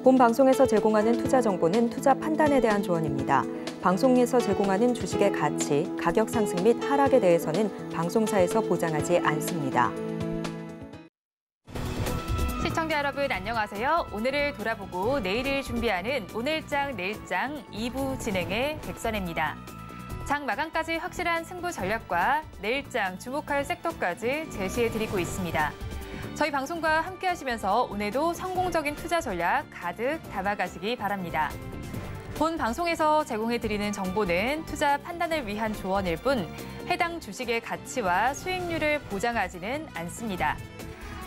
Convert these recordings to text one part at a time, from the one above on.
본 방송에서 제공하는 투자 정보는 투자 판단에 대한 조언입니다. 방송에서 제공하는 주식의 가치, 가격 상승 및 하락에 대해서는 방송사에서 보장하지 않습니다. 시청자 여러분 안녕하세요. 오늘을 돌아보고 내일을 준비하는 오늘장 내일장 2부 진행의 백선혜입니다. 장 마감까지 확실한 승부 전략과 내일장 주목할 섹터까지 제시해드리고 있습니다. 저희 방송과 함께 하시면서 오늘도 성공적인 투자 전략 가득 담아가시기 바랍니다. 본 방송에서 제공해드리는 정보는 투자 판단을 위한 조언일 뿐 해당 주식의 가치와 수익률을 보장하지는 않습니다.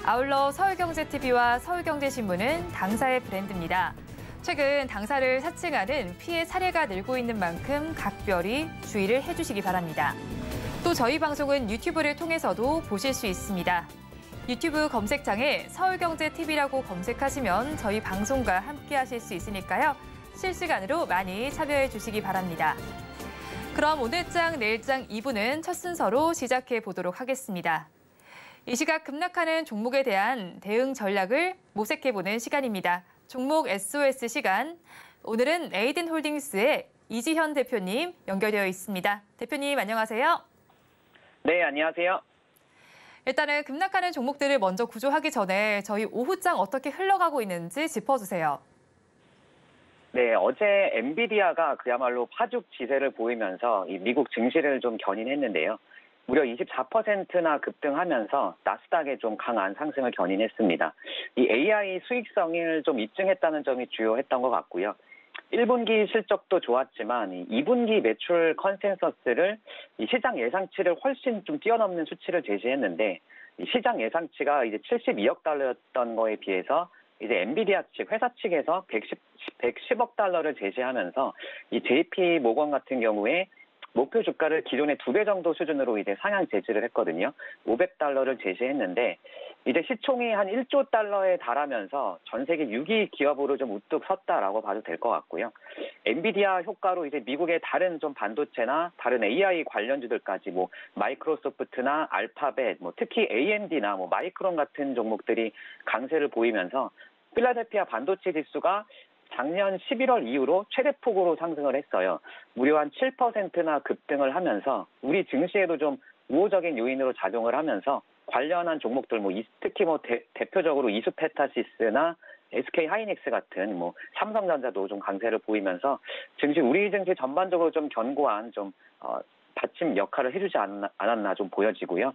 아울러 서울경제TV와 서울경제신문은 당사의 브랜드입니다. 최근 당사를 사칭하는 피해 사례가 늘고 있는 만큼 각별히 주의를 해주시기 바랍니다. 또 저희 방송은 유튜브를 통해서도 보실 수 있습니다. 유튜브 검색창에 서울경제TV라고 검색하시면 저희 방송과 함께 하실 수 있으니까요. 실시간으로 많이 참여해 주시기 바랍니다. 그럼 오늘장 내일장 2부는 첫 순서로 시작해 보도록 하겠습니다. 이 시각 급락하는 종목에 대한 대응 전략을 모색해보는 시간입니다. 종목 SOS 시간. 오늘은 에이든홀딩스의 이지현 대표님 연결되어 있습니다. 대표님 안녕하세요. 네, 안녕하세요. 일단은 급락하는 종목들을 먼저 구조하기 전에 저희 오후장 어떻게 흘러가고 있는지 짚어주세요. 네, 어제 엔비디아가 그야말로 파죽 지세를 보이면서 이 미국 증시를 좀 견인했는데요. 무려 24%나 급등하면서 나스닥에 좀 강한 상승을 견인했습니다. 이 AI 수익성을 좀 입증했다는 점이 주요했던 것 같고요. 1분기 실적도 좋았지만 2분기 매출 컨센서스를 이 시장 예상치를 훨씬 좀 뛰어넘는 수치를 제시했는데 이 시장 예상치가 이제 72억 달러였던 거에 비해서 이제 엔비디아 측 회사 측에서 110억 달러를 제시하면서 이 JP 모건 같은 경우에 목표 주가를 기존의 2배 정도 수준으로 이제 상향 제시를 했거든요. 500달러를 제시했는데 이제 시총이 한 1조 달러에 달하면서 전 세계 6위 기업으로 좀 우뚝 섰다라고 봐도 될 것 같고요. 엔비디아 효과로 이제 미국의 다른 좀 반도체나 다른 AI 관련주들까지 뭐 마이크로소프트나 알파벳, 뭐 특히 AMD나 뭐 마이크론 같은 종목들이 강세를 보이면서 필라델피아 반도체 지수가 작년 11월 이후로 최대폭으로 상승을 했어요. 무려 한 7%나 급등을 하면서 우리 증시에도 좀 우호적인 요인으로 작용을 하면서 관련한 종목들 특히 대표적으로 이수페타시스나 SK 하이닉스 같은 삼성전자도 좀 강세를 보이면서 우리 증시 전반적으로 좀 견고한 좀 받침 역할을 해주지 않았나 좀 보여지고요.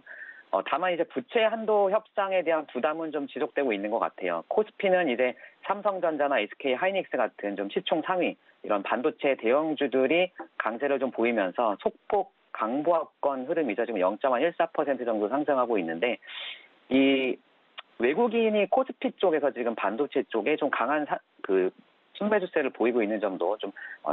다만 이제 부채 한도 협상에 대한 부담은 좀 지속되고 있는 것 같아요. 코스피는 이제 삼성전자나 SK 하이닉스 같은 좀 시총 상위 이런 반도체 대형주들이 강세를 좀 보이면서 소폭 강보합권 흐름이죠. 지금 0.14% 정도 상승하고 있는데 이 외국인이 코스피 쪽에서 지금 반도체 쪽에 좀 강한 순매수세를 보이고 있는 점도 좀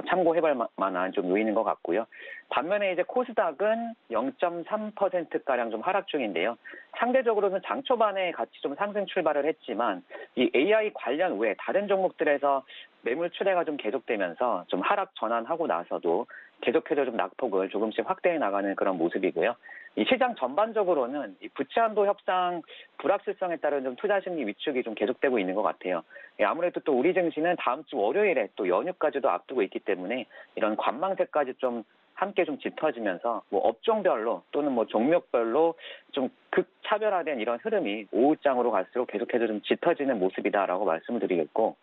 참고해볼 만한 좀 요인인 것 같고요. 반면에 이제 코스닥은 0.3%가량 좀 하락 중인데요. 상대적으로는 장 초반에 같이 좀 상승 출발을 했지만 이 AI 관련 외에 다른 종목들에서 매물 출회가 좀 계속되면서 좀 하락 전환하고 나서도 계속해서 좀 낙폭을 조금씩 확대해 나가는 그런 모습이고요. 이 시장 전반적으로는 이 부채 한도 협상 불확실성에 따른 좀 투자 심리 위축이 좀 계속되고 있는 것 같아요. 아무래도 또 우리 증시는 다음 주 월요일에 또 연휴까지도 앞두고 있기 때문에 이런 관망세까지 좀 함께 좀 짙어지면서 업종별로 또는 종목별로 좀 극차별화된 이런 흐름이 오후장으로 갈수록 계속해서 좀 짙어지는 모습이다라고 말씀을 드리겠고,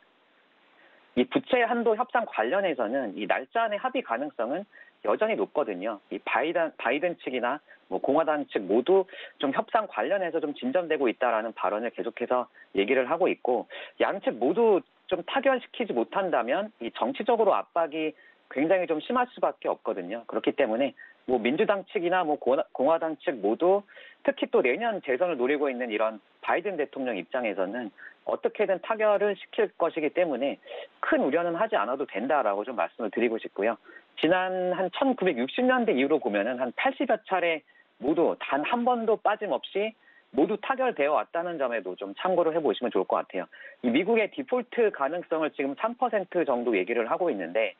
이 부채 한도 협상 관련해서는 이 날짜 안에 합의 가능성은 여전히 높거든요. 이 바이든 측이나 공화당 측 모두 좀 협상 관련해서 좀 진전되고 있다라는 발언을 계속해서 얘기를 하고 있고, 양측 모두 좀 타결시키지 못한다면 이 정치적으로 압박이 굉장히 좀 심할 수밖에 없거든요. 그렇기 때문에 민주당 측이나 공화당 측 모두 특히 또 내년 재선을 노리고 있는 이런 바이든 대통령 입장에서는 어떻게든 타결을 시킬 것이기 때문에 큰 우려는 하지 않아도 된다라고 좀 말씀을 드리고 싶고요. 지난 한 1960년대 이후로 보면은 한 80여 차례 모두 단 한 번도 빠짐없이 모두 타결되어 왔다는 점에도 좀 참고를 해보시면 좋을 것 같아요. 이 미국의 디폴트 가능성을 지금 3% 정도 얘기를 하고 있는데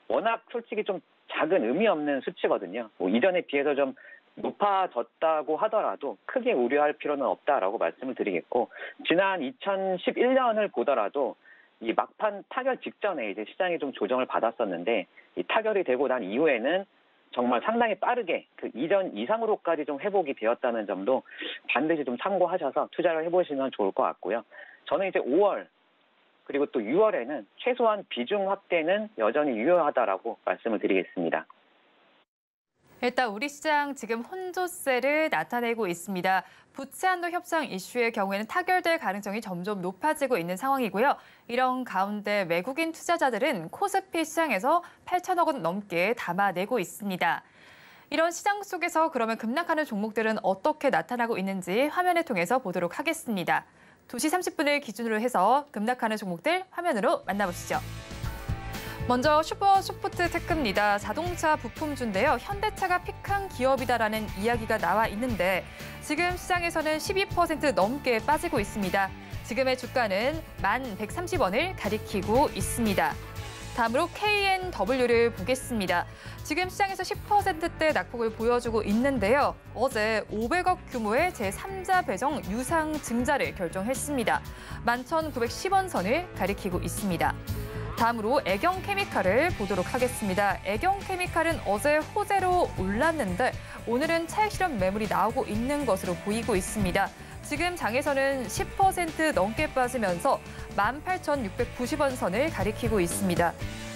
워낙 솔직히 좀 작은 의미 없는 수치거든요. 이전에 비해서 좀 높아졌다고 하더라도 크게 우려할 필요는 없다라고 말씀을 드리겠고, 지난 2011년을 보더라도 이 막판 타결 직전에 이제 시장이 좀 조정을 받았었는데 이 타결이 되고 난 이후에는 정말 상당히 빠르게 그 이전 이상으로까지 좀 회복이 되었다는 점도 반드시 좀 참고하셔서 투자를 해보시면 좋을 것 같고요. 저는 이제 5월 그리고 또 6월에는 최소한 비중 확대는 여전히 유효하다라고 말씀을 드리겠습니다. 일단 우리 시장 지금 혼조세를 나타내고 있습니다. 부채 한도 협상 이슈의 경우에는 타결될 가능성이 점점 높아지고 있는 상황이고요. 이런 가운데 외국인 투자자들은 코스피 시장에서 8천억 원 넘게 담아내고 있습니다. 이런 시장 속에서 그러면 급락하는 종목들은 어떻게 나타나고 있는지 화면을 통해서 보도록 하겠습니다. 2시 30분을 기준으로 해서 급락하는 종목들 화면으로 만나보시죠. 먼저 슈퍼소프트 테크입니다. 자동차 부품주인데요. 현대차가 픽한 기업이다라는 이야기가 나와 있는데 지금 시장에서는 12% 넘게 빠지고 있습니다. 지금의 주가는 1130원을 가리키고 있습니다. 다음으로 KNW를 보겠습니다. 지금 시장에서 10%대 낙폭을 보여주고 있는데요. 어제 500억 규모의 제3자 배정 유상 증자를 결정했습니다. 11,910원 선을 가리키고 있습니다. 다음으로 애경케미칼을 보도록 하겠습니다. 애경케미칼은 어제 호재로 올랐는데 오늘은 차익 실현 매물이 나오고 있는 것으로 보이고 있습니다. 지금 장에서는 10% 넘게 빠지면서 18,690원 선을 가리키고 있습니다.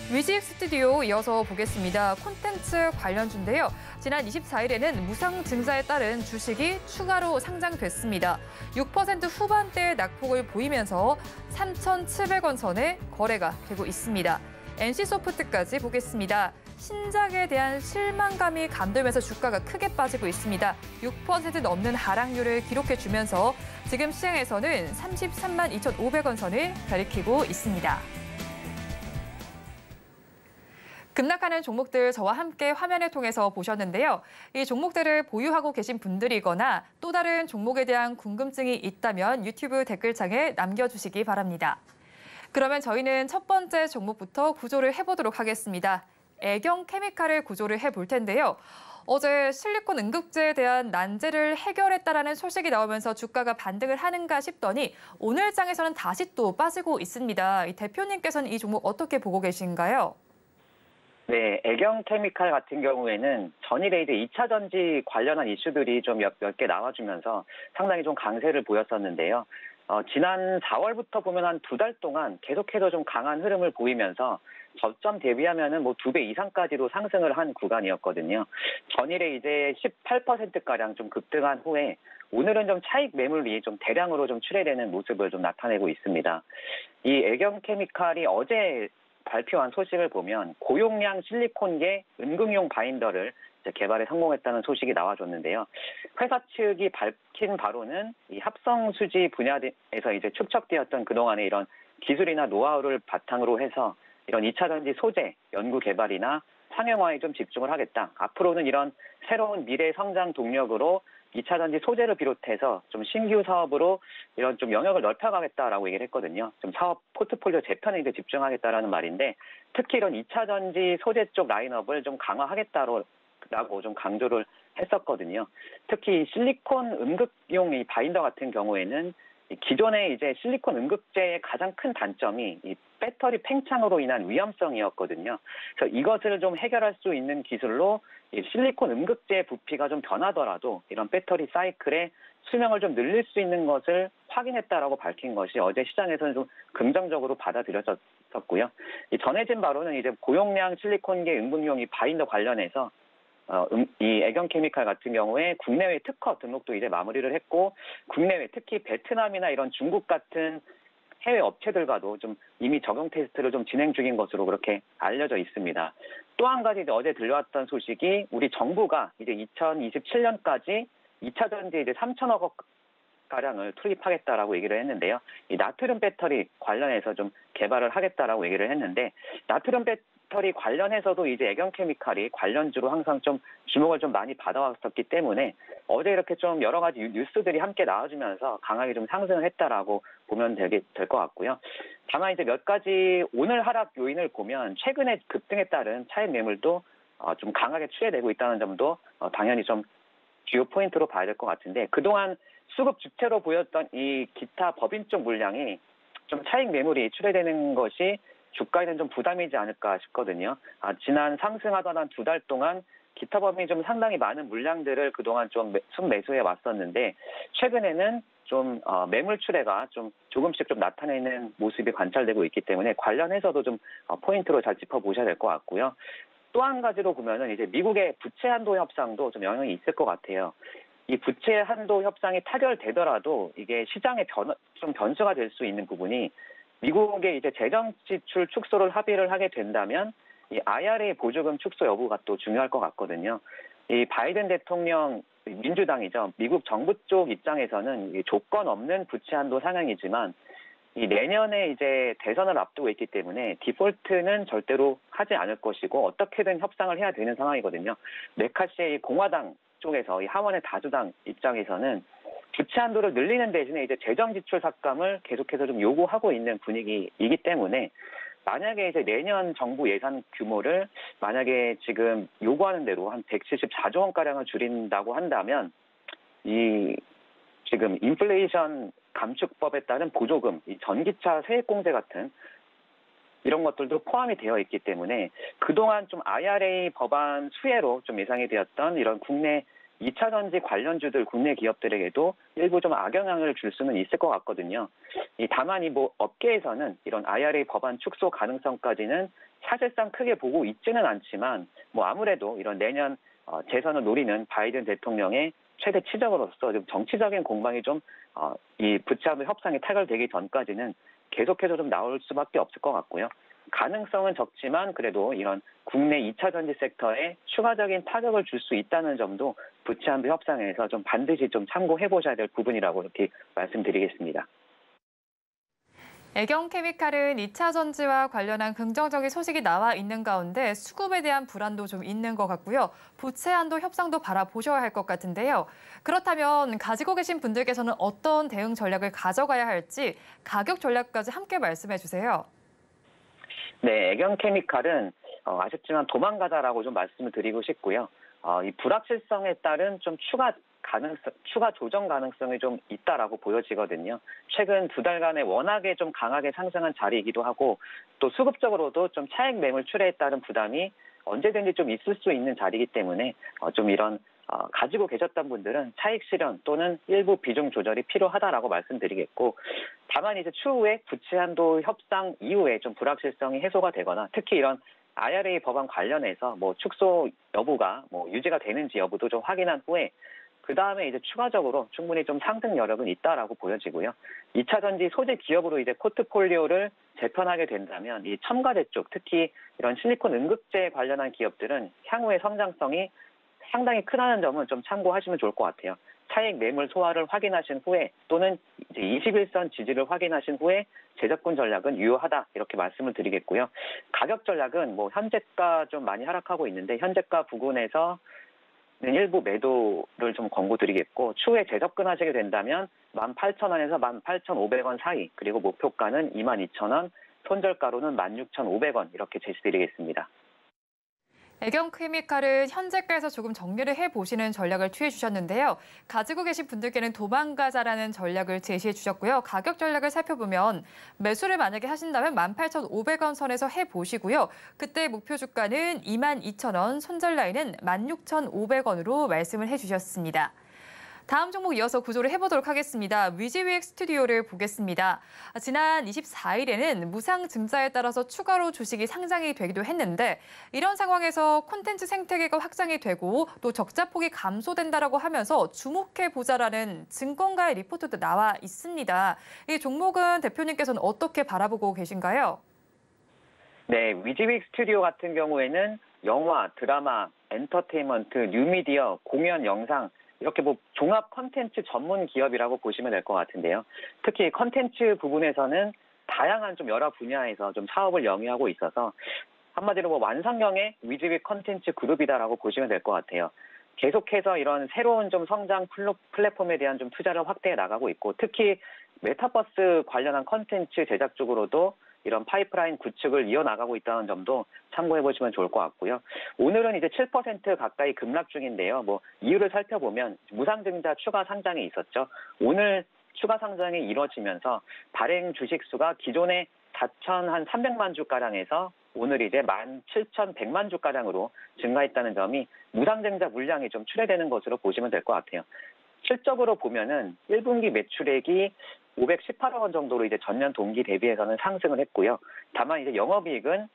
위직 스튜디오 이어서 보겠습니다. 콘텐츠 관련주인데요. 지난 24일에는 무상 증자에 따른 주식이 추가로 상장됐습니다. 6% 후반대의 낙폭을 보이면서 3,700원 선에 거래가 되고 있습니다. NC소프트까지 보겠습니다. 신작에 대한 실망감이 감돌면서 주가가 크게 빠지고 있습니다. 6% 넘는 하락률을 기록해주면서 지금 시장에서는 33만 2,500원 선을 가리키고 있습니다. 급락하는 종목들 저와 함께 화면을 통해서 보셨는데요. 이 종목들을 보유하고 계신 분들이거나 또 다른 종목에 대한 궁금증이 있다면 유튜브 댓글창에 남겨주시기 바랍니다. 그러면 저희는 첫 번째 종목부터 구조를 해보도록 하겠습니다. 애경케미칼을 구조를 해볼 텐데요. 어제 실리콘 응급제에 대한 난제를 해결했다라는 소식이 나오면서 주가가 반등을 하는가 싶더니 오늘 장에서는 다시 또 빠지고 있습니다. 이 대표님께서는 이 종목 어떻게 보고 계신가요? 네, 애경케미칼 같은 경우에는 전일에 이제 2차 전지 관련한 이슈들이 좀 몇 개 나와주면서 상당히 좀 강세를 보였었는데요. 지난 4월부터 보면 한 2달 동안 계속해서 좀 강한 흐름을 보이면서 저점 대비하면은 뭐 2배 이상까지도 상승을 한 구간이었거든요. 전일에 이제 18%가량 좀 급등한 후에 오늘은 좀 차익 매물이 좀 대량으로 좀 출회되는 모습을 좀 나타내고 있습니다. 이 애경케미칼이 어제 발표한 소식을 보면 고용량 실리콘계 은근용 바인더를 개발에 성공했다는 소식이 나와줬는데요. 회사 측이 밝힌 바로는 이 합성 수지 분야에서 이제 축적되었던 그동안의 이런 기술이나 노하우를 바탕으로 해서 이런 2차 전지 소재 연구 개발이나 상용화에 좀 집중을 하겠다. 앞으로는 이런 새로운 미래 성장 동력으로 2차 전지 소재를 비롯해서 좀 신규 사업으로 이런 좀 영역을 넓혀가겠다라고 얘기를 했거든요. 좀 사업 포트폴리오 재편에 이제 집중하겠다라는 말인데 특히 이런 2차 전지 소재 쪽 라인업을 좀 강화하겠다라고 좀 강조를 했었거든요. 특히 실리콘 응급용 이 바인더 같은 경우에는 기존의 이제 실리콘 응급제의 가장 큰 단점이 이 배터리 팽창으로 인한 위험성이었거든요. 그래서 이것을 좀 해결할 수 있는 기술로 이 실리콘 응급제의 부피가 좀 변하더라도 이런 배터리 사이클의 수명을 좀 늘릴 수 있는 것을 확인했다라고 밝힌 것이 어제 시장에서는 좀 긍정적으로 받아들여졌었고요. 전해진 바로는 이제 고용량 실리콘계 응급용 이 바인더 관련해서 이 애경케미칼 같은 경우에 국내외 특허 등록도 이제 마무리를 했고 국내외 특히 베트남이나 이런 중국 같은 해외 업체들과도 좀 이미 적용 테스트를 좀 진행 중인 것으로 그렇게 알려져 있습니다. 또 한 가지 이제 어제 들려왔던 소식이 우리 정부가 이제 2027년까지 2차 전지 이제 3천억 원 가량을 투입하겠다라고 얘기를 했는데요. 이 나트륨 배터리 관련해서 좀 개발을 하겠다라고 얘기를 했는데 나트륨 배터리 관련해서도 이제 애경케미칼이 관련주로 항상 좀 주목을 좀 많이 받아왔었기 때문에 어제 이렇게 좀 여러 가지 뉴스들이 함께 나와주면서 강하게 좀 상승을 했다라고 보면 될 것 같고요. 다만 이제 몇 가지 오늘 하락 요인을 보면 최근에 급등에 따른 차익 매물도 좀 강하게 출회되고 있다는 점도 당연히 좀 주요 포인트로 봐야 될 것 같은데 그동안 수급 주체로 보였던 이 기타 법인 쪽 물량이 좀 차익 매물이 출회되는 것이 주가에는 좀 부담이지 않을까 싶거든요. 지난 상승하던 한 2달 동안 기타 범위 좀 상당히 많은 물량들을 그동안 좀 순매수해 왔었는데 최근에는 좀 매물 출회가 좀 조금씩 좀 나타내는 모습이 관찰되고 있기 때문에 관련해서도 좀 포인트로 잘 짚어보셔야 될 것 같고요. 또 한 가지로 보면은 이제 미국의 부채 한도 협상도 좀 영향이 있을 것 같아요. 이 부채 한도 협상이 타결되더라도 이게 시장의 좀 변수가 될 수 있는 부분이 미국의 이제 재정 지출 축소를 합의를 하게 된다면 이 IRA 보조금 축소 여부가 또 중요할 것 같거든요. 이 바이든 대통령 민주당이죠. 미국 정부 쪽 입장에서는 이 조건 없는 부채 한도 상향이지만 이 내년에 이제 대선을 앞두고 있기 때문에 디폴트는 절대로 하지 않을 것이고 어떻게든 협상을 해야 되는 상황이거든요. 메카시의 공화당 쪽에서 이 하원의 다수당 입장에서는 부채 한도를 늘리는 대신에 이제 재정 지출 삭감을 계속해서 좀 요구하고 있는 분위기이기 때문에 만약에 이제 내년 정부 예산 규모를 만약에 지금 요구하는 대로 한 174조 원가량을 줄인다고 한다면 이 지금 인플레이션 감축법에 따른 보조금, 이 전기차 세액공제 같은 이런 것들도 포함이 되어 있기 때문에 그동안 좀 IRA 법안 수혜로 좀 예상이 되었던 이런 국내 2차 전지 관련주들, 국내 기업들에게도 일부 좀 악영향을 줄 수는 있을 것 같거든요. 다만 뭐 업계에서는 이런 IRA 법안 축소 가능성까지는 사실상 크게 보고 있지는 않지만 뭐 아무래도 이런 내년 재선을 노리는 바이든 대통령의 최대 치적으로서 좀 정치적인 공방이 좀 이 부채 한도 협상이 타결되기 전까지는 계속해서 좀 나올 수밖에 없을 것 같고요. 가능성은 적지만 그래도 이런 국내 2차 전지 섹터에 추가적인 타격을 줄 수 있다는 점도 부채 한도 협상에서 좀 반드시 좀 참고해 보셔야 될 부분이라고 이렇게 말씀드리겠습니다. 애경케미칼은 2차 전지와 관련한 긍정적인 소식이 나와 있는 가운데 수급에 대한 불안도 좀 있는 것 같고요. 부채 한도 협상도 바라보셔야 할 것 같은데요. 그렇다면 가지고 계신 분들께서는 어떤 대응 전략을 가져가야 할지 가격 전략까지 함께 말씀해 주세요. 네, 애경케미칼은 아쉽지만 도망가자라고 좀 말씀을 드리고 싶고요. 이 불확실성에 따른 좀 추가 조정 가능성이 좀 있다라고 보여지거든요. 최근 2달간에 워낙에 좀 강하게 상승한 자리이기도 하고 또 수급적으로도 좀 차익 매물 출회에 따른 부담이 언제든지 좀 있을 수 있는 자리이기 때문에 좀 이런 가지고 계셨던 분들은 차익 실현 또는 일부 비중 조절이 필요하다라고 말씀드리겠고 다만 이제 추후에 부채 한도 협상 이후에 좀 불확실성이 해소가 되거나 특히 이런 IRA 법안 관련해서 뭐 축소 여부가 뭐 유지가 되는지 여부도 좀 확인한 후에 그 다음에 이제 추가적으로 충분히 좀 상승 여력은 있다라고 보여지고요. 2차 전지 소재 기업으로 이제 포트폴리오를 재편하게 된다면 이 첨가제 쪽, 특히 이런 실리콘 응급제 관련한 기업들은 향후의 성장성이 상당히 크다는 점은 좀 참고하시면 좋을 것 같아요. 차익 매물 소화를 확인하신 후에 또는 이제 21선 지지를 확인하신 후에 재접근 전략은 유효하다 이렇게 말씀을 드리겠고요. 가격 전략은 뭐 현재가 좀 많이 하락하고 있는데 현재가 부근에서 일부 매도를 좀 권고드리겠고 추후에 재접근하시게 된다면 18,000원에서 18,500원 사이 그리고 목표가는 22,000원, 손절가로는 16,500원 이렇게 제시드리겠습니다. 애경케미칼은 현재가에서 조금 정리를 해보시는 전략을 취해 주셨는데요. 가지고 계신 분들께는 도망가자라는 전략을 제시해 주셨고요. 가격 전략을 살펴보면 매수를 만약에 하신다면 18,500원 선에서 해보시고요. 그때 목표 주가는 22,000원, 손절 라인은 16,500원으로 말씀을 해주셨습니다. 다음 종목 이어서 구조를 해보도록 하겠습니다. 위지위액 스튜디오를 보겠습니다. 지난 24일에는 무상증자에 따라서 추가로 주식이 상장이 되기도 했는데 이런 상황에서 콘텐츠 생태계가 확장이 되고 또 적자폭이 감소된다라고 하면서 주목해보자라는 증권가의 리포트도 나와 있습니다. 이 종목은 대표님께서는 어떻게 바라보고 계신가요? 네, 위지윅 스튜디오 같은 경우에는 영화, 드라마, 엔터테인먼트, 뉴미디어, 공연, 영상 이렇게 뭐 종합 컨텐츠 전문 기업이라고 보시면 될 것 같은데요. 특히 컨텐츠 부분에서는 다양한 좀 여러 분야에서 좀 사업을 영위하고 있어서 한마디로 뭐 완성형의 위지윅 컨텐츠 그룹이다라고 보시면 될 것 같아요. 계속해서 이런 새로운 좀 성장 플랫폼에 대한 좀 투자를 확대해 나가고 있고 특히 메타버스 관련한 컨텐츠 제작 쪽으로도 이런 파이프라인 구축을 이어나가고 있다는 점도 참고해 보시면 좋을 것 같고요. 오늘은 이제 7% 가까이 급락 중인데요. 뭐 이유를 살펴보면 무상증자 추가 상장이 있었죠. 오늘 추가 상장이 이뤄지면서 발행 주식 수가 기존의 4,300만 주가량에서 오늘 이제 17,100만 주가량으로 증가했다는 점이 무상증자 물량이 좀 출회되는 것으로 보시면 될 것 같아요. 실적으로 보면은 1분기 매출액이 518억 원 정도로 이제 전년 동기 대비해서는 상승을 했고요. 다만 이제 영업이익은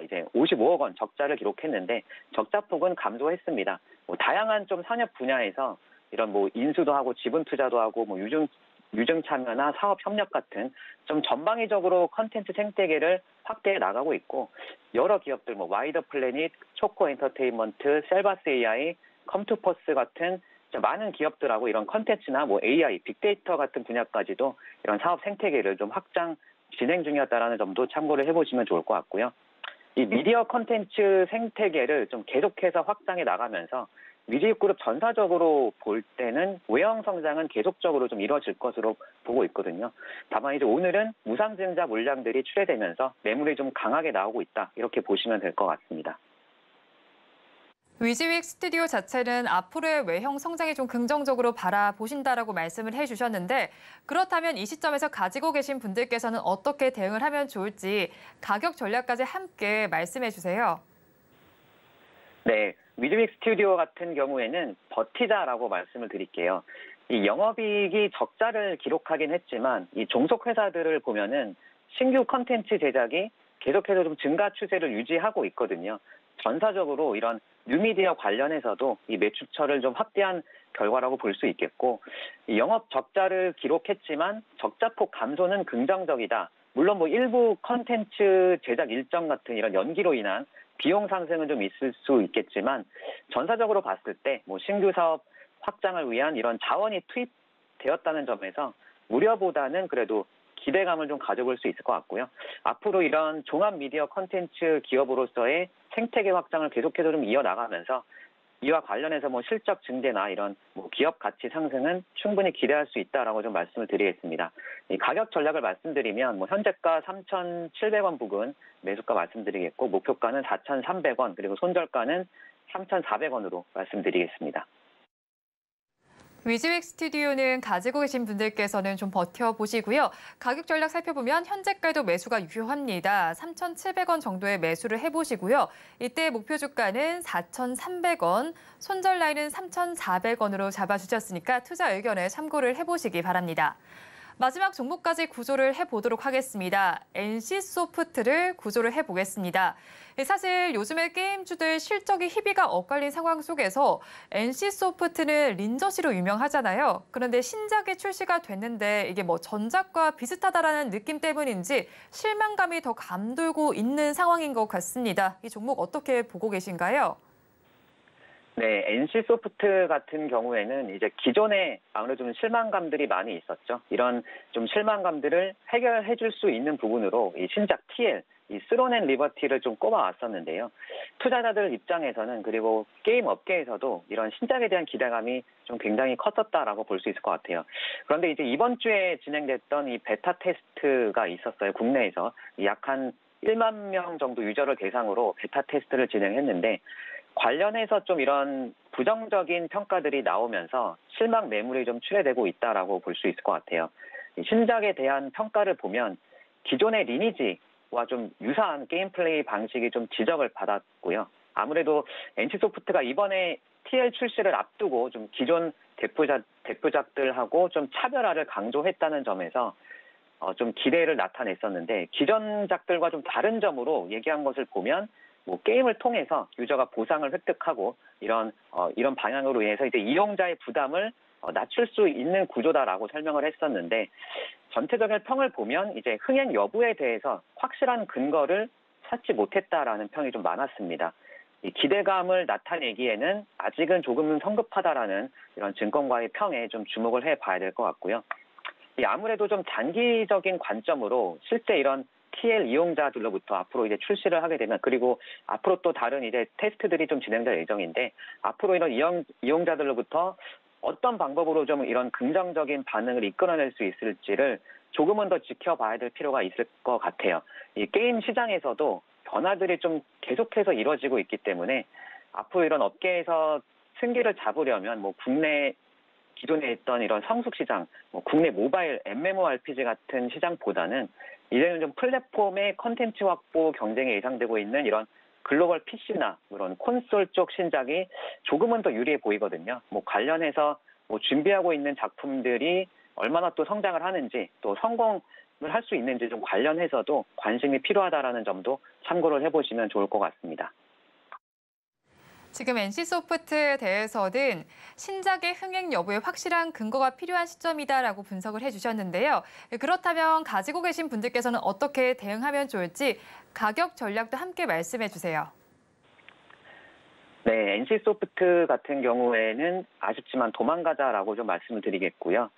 이제 55억 원 적자를 기록했는데 적자폭은 감소했습니다. 뭐 다양한 좀 산업 분야에서 이런 뭐 인수도 하고 지분 투자도 하고 뭐 유증 참여나 사업 협력 같은 좀 전방위적으로 컨텐츠 생태계를 확대해 나가고 있고 여러 기업들 뭐 와이더 플래닛, 초코 엔터테인먼트, 셀바스 AI, 컴투퍼스 같은 많은 기업들하고 이런 컨텐츠나 뭐 AI, 빅데이터 같은 분야까지도 이런 사업 생태계를 좀 확장 진행 중이었다라는 점도 참고를 해보시면 좋을 것 같고요. 이 미디어 컨텐츠 생태계를 좀 계속해서 확장해 나가면서 뮤직그룹 전사적으로 볼 때는 외형 성장은 계속적으로 좀 이루어질 것으로 보고 있거든요. 다만 이제 오늘은 무상증자 물량들이 출회되면서 매물이 좀 강하게 나오고 있다. 이렇게 보시면 될 것 같습니다. 위즈윅 스튜디오 자체는 앞으로의 외형 성장이 좀 긍정적으로 바라보신다라고 말씀을 해주셨는데 그렇다면 이 시점에서 가지고 계신 분들께서는 어떻게 대응을 하면 좋을지 가격 전략까지 함께 말씀해 주세요. 네, 위즈윅 스튜디오 같은 경우에는 버티자라고 말씀을 드릴게요. 이 영업이익이 적자를 기록하긴 했지만 이 종속 회사들을 보면은 신규 컨텐츠 제작이 계속해서 좀 증가 추세를 유지하고 있거든요. 전사적으로 이런 뉴미디어 관련해서도 이 매출처를 좀 확대한 결과라고 볼 수 있겠고 이 영업 적자를 기록했지만 적자폭 감소는 긍정적이다. 물론 뭐 일부 컨텐츠 제작 일정 같은 이런 연기로 인한 비용 상승은 좀 있을 수 있겠지만 전사적으로 봤을 때 뭐 신규 사업 확장을 위한 이런 자원이 투입되었다는 점에서 우려보다는 그래도 기대감을 좀 가져볼 수 있을 것 같고요. 앞으로 이런 종합 미디어 컨텐츠 기업으로서의 생태계 확장을 계속해서 좀 이어나가면서 이와 관련해서 뭐 실적 증대나 이런 뭐 기업 가치 상승은 충분히 기대할 수 있다라고 좀 말씀을 드리겠습니다. 이 가격 전략을 말씀드리면 뭐 현재가 3,700원 부근 매수가 말씀드리겠고 목표가는 4,300원 그리고 손절가는 3,400원으로 말씀드리겠습니다. 위즈윅 스튜디오는 가지고 계신 분들께서는 좀 버텨보시고요. 가격 전략 살펴보면 현재가에도 매수가 유효합니다. 3,700원 정도의 매수를 해보시고요. 이때 목표 주가는 4,300원, 손절 라인은 3,400원으로 잡아주셨으니까 투자 의견에 참고를 해보시기 바랍니다. 마지막 종목까지 구조를 해보도록 하겠습니다. NC소프트를 구조를 해보겠습니다. 사실 요즘에 게임주들 실적이 희비가 엇갈린 상황 속에서 NC소프트는 린저시로 유명하잖아요. 그런데 신작이 출시가 됐는데 이게 뭐 전작과 비슷하다라는 느낌 때문인지 실망감이 더 감돌고 있는 상황인 것 같습니다. 이 종목 어떻게 보고 계신가요? 네, NC소프트 같은 경우에는 이제 기존에 아무래도 좀 실망감들이 많이 있었죠. 이런 좀 실망감들을 해결해 줄 수 있는 부분으로 이 신작 TL, 이 스론 앤 리버티를 좀 꼽아왔었는데요. 투자자들 입장에서는 그리고 게임 업계에서도 이런 신작에 대한 기대감이 좀 굉장히 컸었다라고 볼 수 있을 것 같아요. 그런데 이제 이번 주에 진행됐던 이 베타 테스트가 있었어요. 국내에서 약 한 1만 명 정도 유저를 대상으로 베타 테스트를 진행했는데 관련해서 좀 이런 부정적인 평가들이 나오면서 실망 매물이 좀 출회되고 있다라고 볼 수 있을 것 같아요. 신작에 대한 평가를 보면 기존의 리니지와 좀 유사한 게임 플레이 방식이 좀 지적을 받았고요. 아무래도 NC소프트가 이번에 TL 출시를 앞두고 좀 기존 대표작들하고 좀 차별화를 강조했다는 점에서 좀 기대를 나타냈었는데 기존작들과 좀 다른 점으로 얘기한 것을 보면 뭐 게임을 통해서 유저가 보상을 획득하고 이런 방향으로 인해서 이제 이용자의 부담을 낮출 수 있는 구조다라고 설명을 했었는데 전체적인 평을 보면 이제 흥행 여부에 대해서 확실한 근거를 찾지 못했다라는 평이 좀 많았습니다. 이 기대감을 나타내기에는 아직은 조금은 성급하다라는 이런 증권가의 평에 좀 주목을 해봐야 될 것 같고요. 아무래도 좀 단기적인 관점으로 실제 이런 TL 이용자들로부터 앞으로 이제 출시를 하게 되면 그리고 앞으로 또 다른 이제 테스트들이 좀 진행될 예정인데 앞으로 이런 이용자들로부터 어떤 방법으로 좀 이런 긍정적인 반응을 이끌어낼 수 있을지를 조금은 더 지켜봐야 될 필요가 있을 것 같아요. 이 게임 시장에서도 변화들이 좀 계속해서 이루어지고 있기 때문에 앞으로 이런 업계에서 승기를 잡으려면 뭐 국내 기존에 있던 이런 성숙 시장, 국내 모바일 MMORPG 같은 시장보다는 이제는 좀 플랫폼의 컨텐츠 확보 경쟁에 예상되고 있는 이런 글로벌 PC나 이런 콘솔 쪽 신작이 조금은 더 유리해 보이거든요. 관련해서 준비하고 있는 작품들이 얼마나 또 성장을 하는지 또 성공을 할 수 있는지 좀 관련해서도 관심이 필요하다라는 점도 참고를 해보시면 좋을 것 같습니다. 지금 NC소프트에 대해서는 신작의 흥행 여부에 확실한 근거가 필요한 시점이다라고 분석을 해주셨는데요. 그렇다면 가지고 계신 분들께서는 어떻게 대응하면 좋을지 가격 전략도 함께 말씀해 주세요. 네, NC소프트 같은 경우에는 아쉽지만 도망가자라고 좀 말씀을 드리겠고요.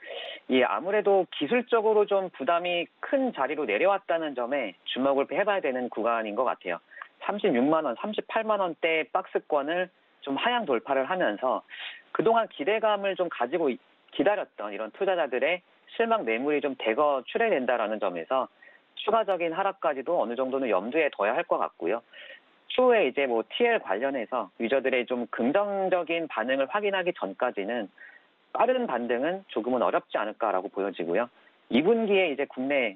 아무래도 기술적으로 좀 부담이 큰 자리로 내려왔다는 점에 주목을 해봐야 되는 구간인 것 같아요. 36만 원, 38만 원대 박스권을 좀 하향 돌파를 하면서 그동안 기대감을 좀 가지고 기다렸던 이런 투자자들의 실망 매물이 좀 대거 출회된다라는 점에서 추가적인 하락까지도 어느 정도는 염두에 둬야 할 것 같고요. 추후에 이제 TL 관련해서 유저들의 좀 긍정적인 반응을 확인하기 전까지는 빠른 반등은 조금은 어렵지 않을까라고 보여지고요. 2분기에 이제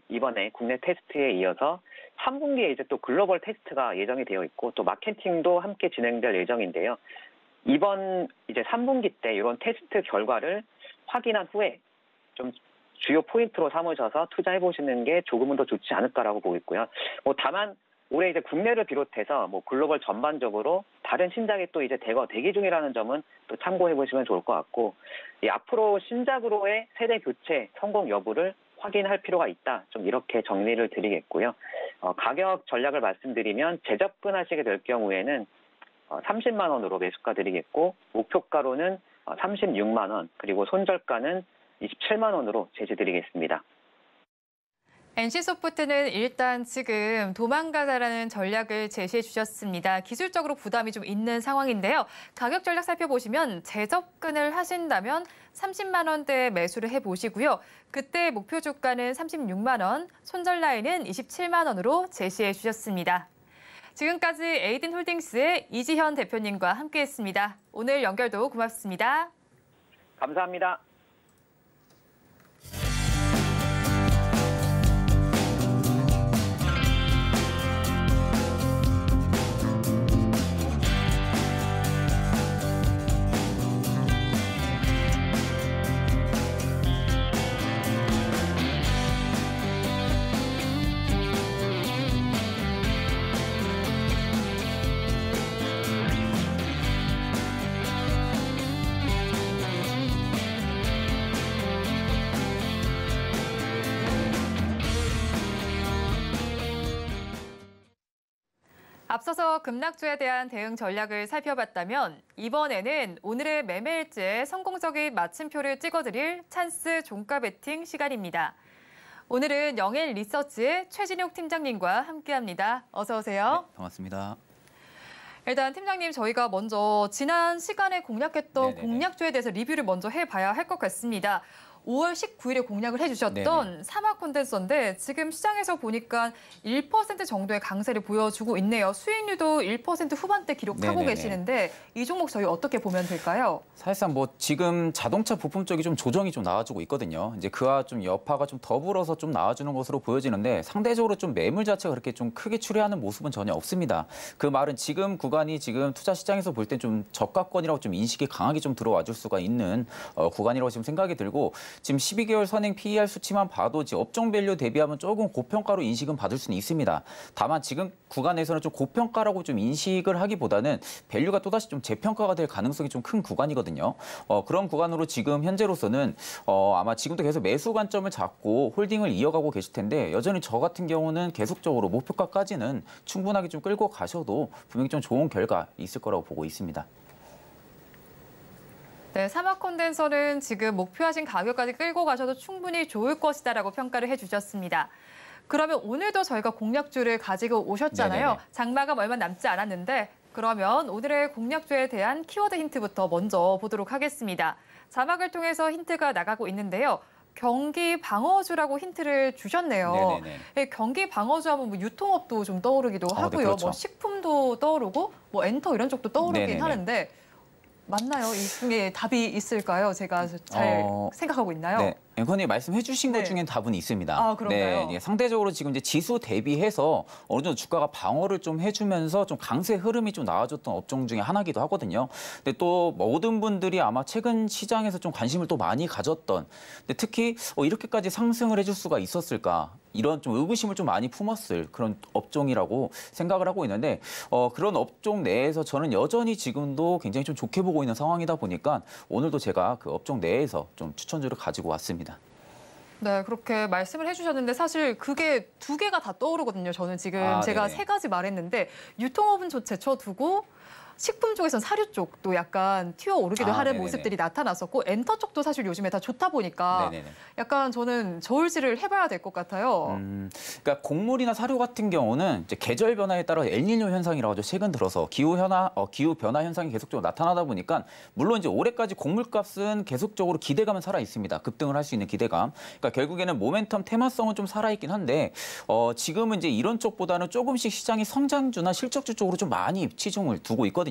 이번에 국내 테스트에 이어서 3분기에 이제 또 글로벌 테스트가 예정이 되어 있고 또 마케팅도 함께 진행될 예정인데요. 이번 이제 3분기 때 이런 테스트 결과를 확인한 후에 좀 주요 포인트로 삼으셔서 투자해 보시는 게 조금은 더 좋지 않을까라고 보고 있고요. 다만 올해 이제 국내를 비롯해서 글로벌 전반적으로 다른 신작이 또 이제 대거 대기 중이라는 점은 또 참고해 보시면 좋을 것 같고, 앞으로 신작으로의 세대 교체 성공 여부를 확인할 필요가 있다. 좀 이렇게 정리를 드리겠고요. 가격 전략을 말씀드리면 재접근하시게 될 경우에는 30만 원으로 매수가 드리겠고, 목표가로는 36만 원, 그리고 손절가는 27만 원으로 제시드리겠습니다. NC소프트는 일단 지금 도망가자라는 전략을 제시해 주셨습니다. 기술적으로 부담이 좀 있는 상황인데요. 가격 전략 살펴보시면 재접근을 하신다면 30만 원대에 매수를 해보시고요. 그때 목표 주가는 36만 원, 손절 라인은 27만 원으로 제시해 주셨습니다. 지금까지 에이든홀딩스의 이지현 대표님과 함께했습니다. 오늘 연결도 고맙습니다. 감사합니다. 앞서서 급락주에 대한 대응 전략을 살펴봤다면 이번에는 오늘의 매매일지에 성공적인 마침표를 찍어드릴 찬스 종가 베팅 시간입니다. 오늘은 영엘 리서치의 최진욱 팀장님과 함께합니다. 어서 오세요. 네, 반갑습니다. 일단 팀장님, 저희가 먼저 지난 시간에 공략했던 네네네. 공략주에 대해서 리뷰를 먼저 해봐야 할 것 같습니다. 5월 19일에 공략을 해주셨던 사막 콘덴서인데 지금 시장에서 보니까 1% 정도의 강세를 보여주고 있네요. 수익률도 1% 후반대 기록하고 네네네. 계시는데 이 종목 저희 어떻게 보면 될까요? 사실상 지금 자동차 부품 쪽이 좀 조정이 좀 나와주고 있거든요. 이제 그와 좀 여파가 좀 더불어서 좀 나와주는 것으로 보여지는데 상대적으로 좀 매물 자체가 그렇게 좀 크게 출회하는 모습은 전혀 없습니다. 그 말은 지금 구간이 지금 투자 시장에서 볼 땐 좀 저가권이라고 좀 인식이 강하게 좀 들어와 줄 수가 있는 구간이라고 지금 생각이 들고, 지금 12개월 선행 PER 수치만 봐도 지금 업종 밸류 대비하면 조금 고평가로 인식은 받을 수는 있습니다. 다만 지금 구간에서는 좀 고평가라고 좀 인식을 하기보다는 밸류가 또다시 좀 재평가가 될 가능성이 좀 큰 구간이거든요. 그런 구간으로 지금 현재로서는 아마 지금도 계속 매수 관점을 잡고 홀딩을 이어가고 계실 텐데, 여전히 저 같은 경우는 계속적으로 목표가까지는 충분하게 좀 끌고 가셔도 분명히 좀 좋은 결과 있을 거라고 보고 있습니다. 네, 사막 콘덴서는 지금 목표하신 가격까지 끌고 가셔도 충분히 좋을 것이다라고 평가를 해주셨습니다. 그러면 오늘도 저희가 공략주를 가지고 오셨잖아요. 네네네. 장마감 얼마 남지 않았는데 그러면 오늘의 공략주에 대한 키워드 힌트부터 먼저 보도록 하겠습니다. 자막을 통해서 힌트가 나가고 있는데요. 경기 방어주라고 힌트를 주셨네요. 네네네. 네, 경기 방어주 하면 유통업도 좀 떠오르기도 하고요. 네, 그렇죠. 식품도 떠오르고 엔터 이런 쪽도 떠오르긴 네네네. 하는데 맞나요? 이 중에 답이 있을까요? 제가 잘 생각하고 있나요? 네. 앵커님 말씀해 주신 것 네. 중엔 답은 있습니다. 아, 그런가요? 네, 상대적으로 지금 이제 지수 대비해서 어느 정도 주가가 방어를 좀 해주면서 좀 강세 흐름이 좀 나와줬던 업종 중에 하나기도 하거든요. 근데 또 모든 분들이 아마 최근 시장에서 좀 관심을 또 많이 가졌던, 근데 특히 이렇게까지 상승을 해줄 수가 있었을까? 이런 좀 의구심을 좀 많이 품었을 그런 업종이라고 생각을 하고 있는데 그런 업종 내에서 저는 여전히 지금도 굉장히 좀 좋게 보고 있는 상황이다 보니까 오늘도 제가 그 업종 내에서 좀 추천주를 가지고 왔습니다. 네, 그렇게 말씀을 해주셨는데 사실 그게 두 개가 다 떠오르거든요. 저는 지금 제가 네네. 3가지 말했는데 유통업은 제쳐두고 식품 쪽에서는 사료 쪽도 약간 튀어오르기도 하는 네네네. 모습들이 나타났었고 엔터 쪽도 사실 요즘에 다 좋다 보니까 네네네. 약간 저는 저울질을 해봐야 될 것 같아요. 그러니까 곡물이나 사료 같은 경우는 이제 계절 변화에 따라 엘니뇨 현상이라고 하죠. 최근 들어서 기후 변화 현상이 계속적으로 나타나다 보니까 물론 이제 올해까지 곡물값은 계속적으로 기대감은 살아 있습니다. 급등을 할 수 있는 기대감. 그러니까 결국에는 모멘텀 테마성은 좀 살아 있긴 한데 지금은 이제 이런 쪽보다는 조금씩 시장이 성장주나 실적주 쪽으로 좀 많이 치중을 두고 있거든요.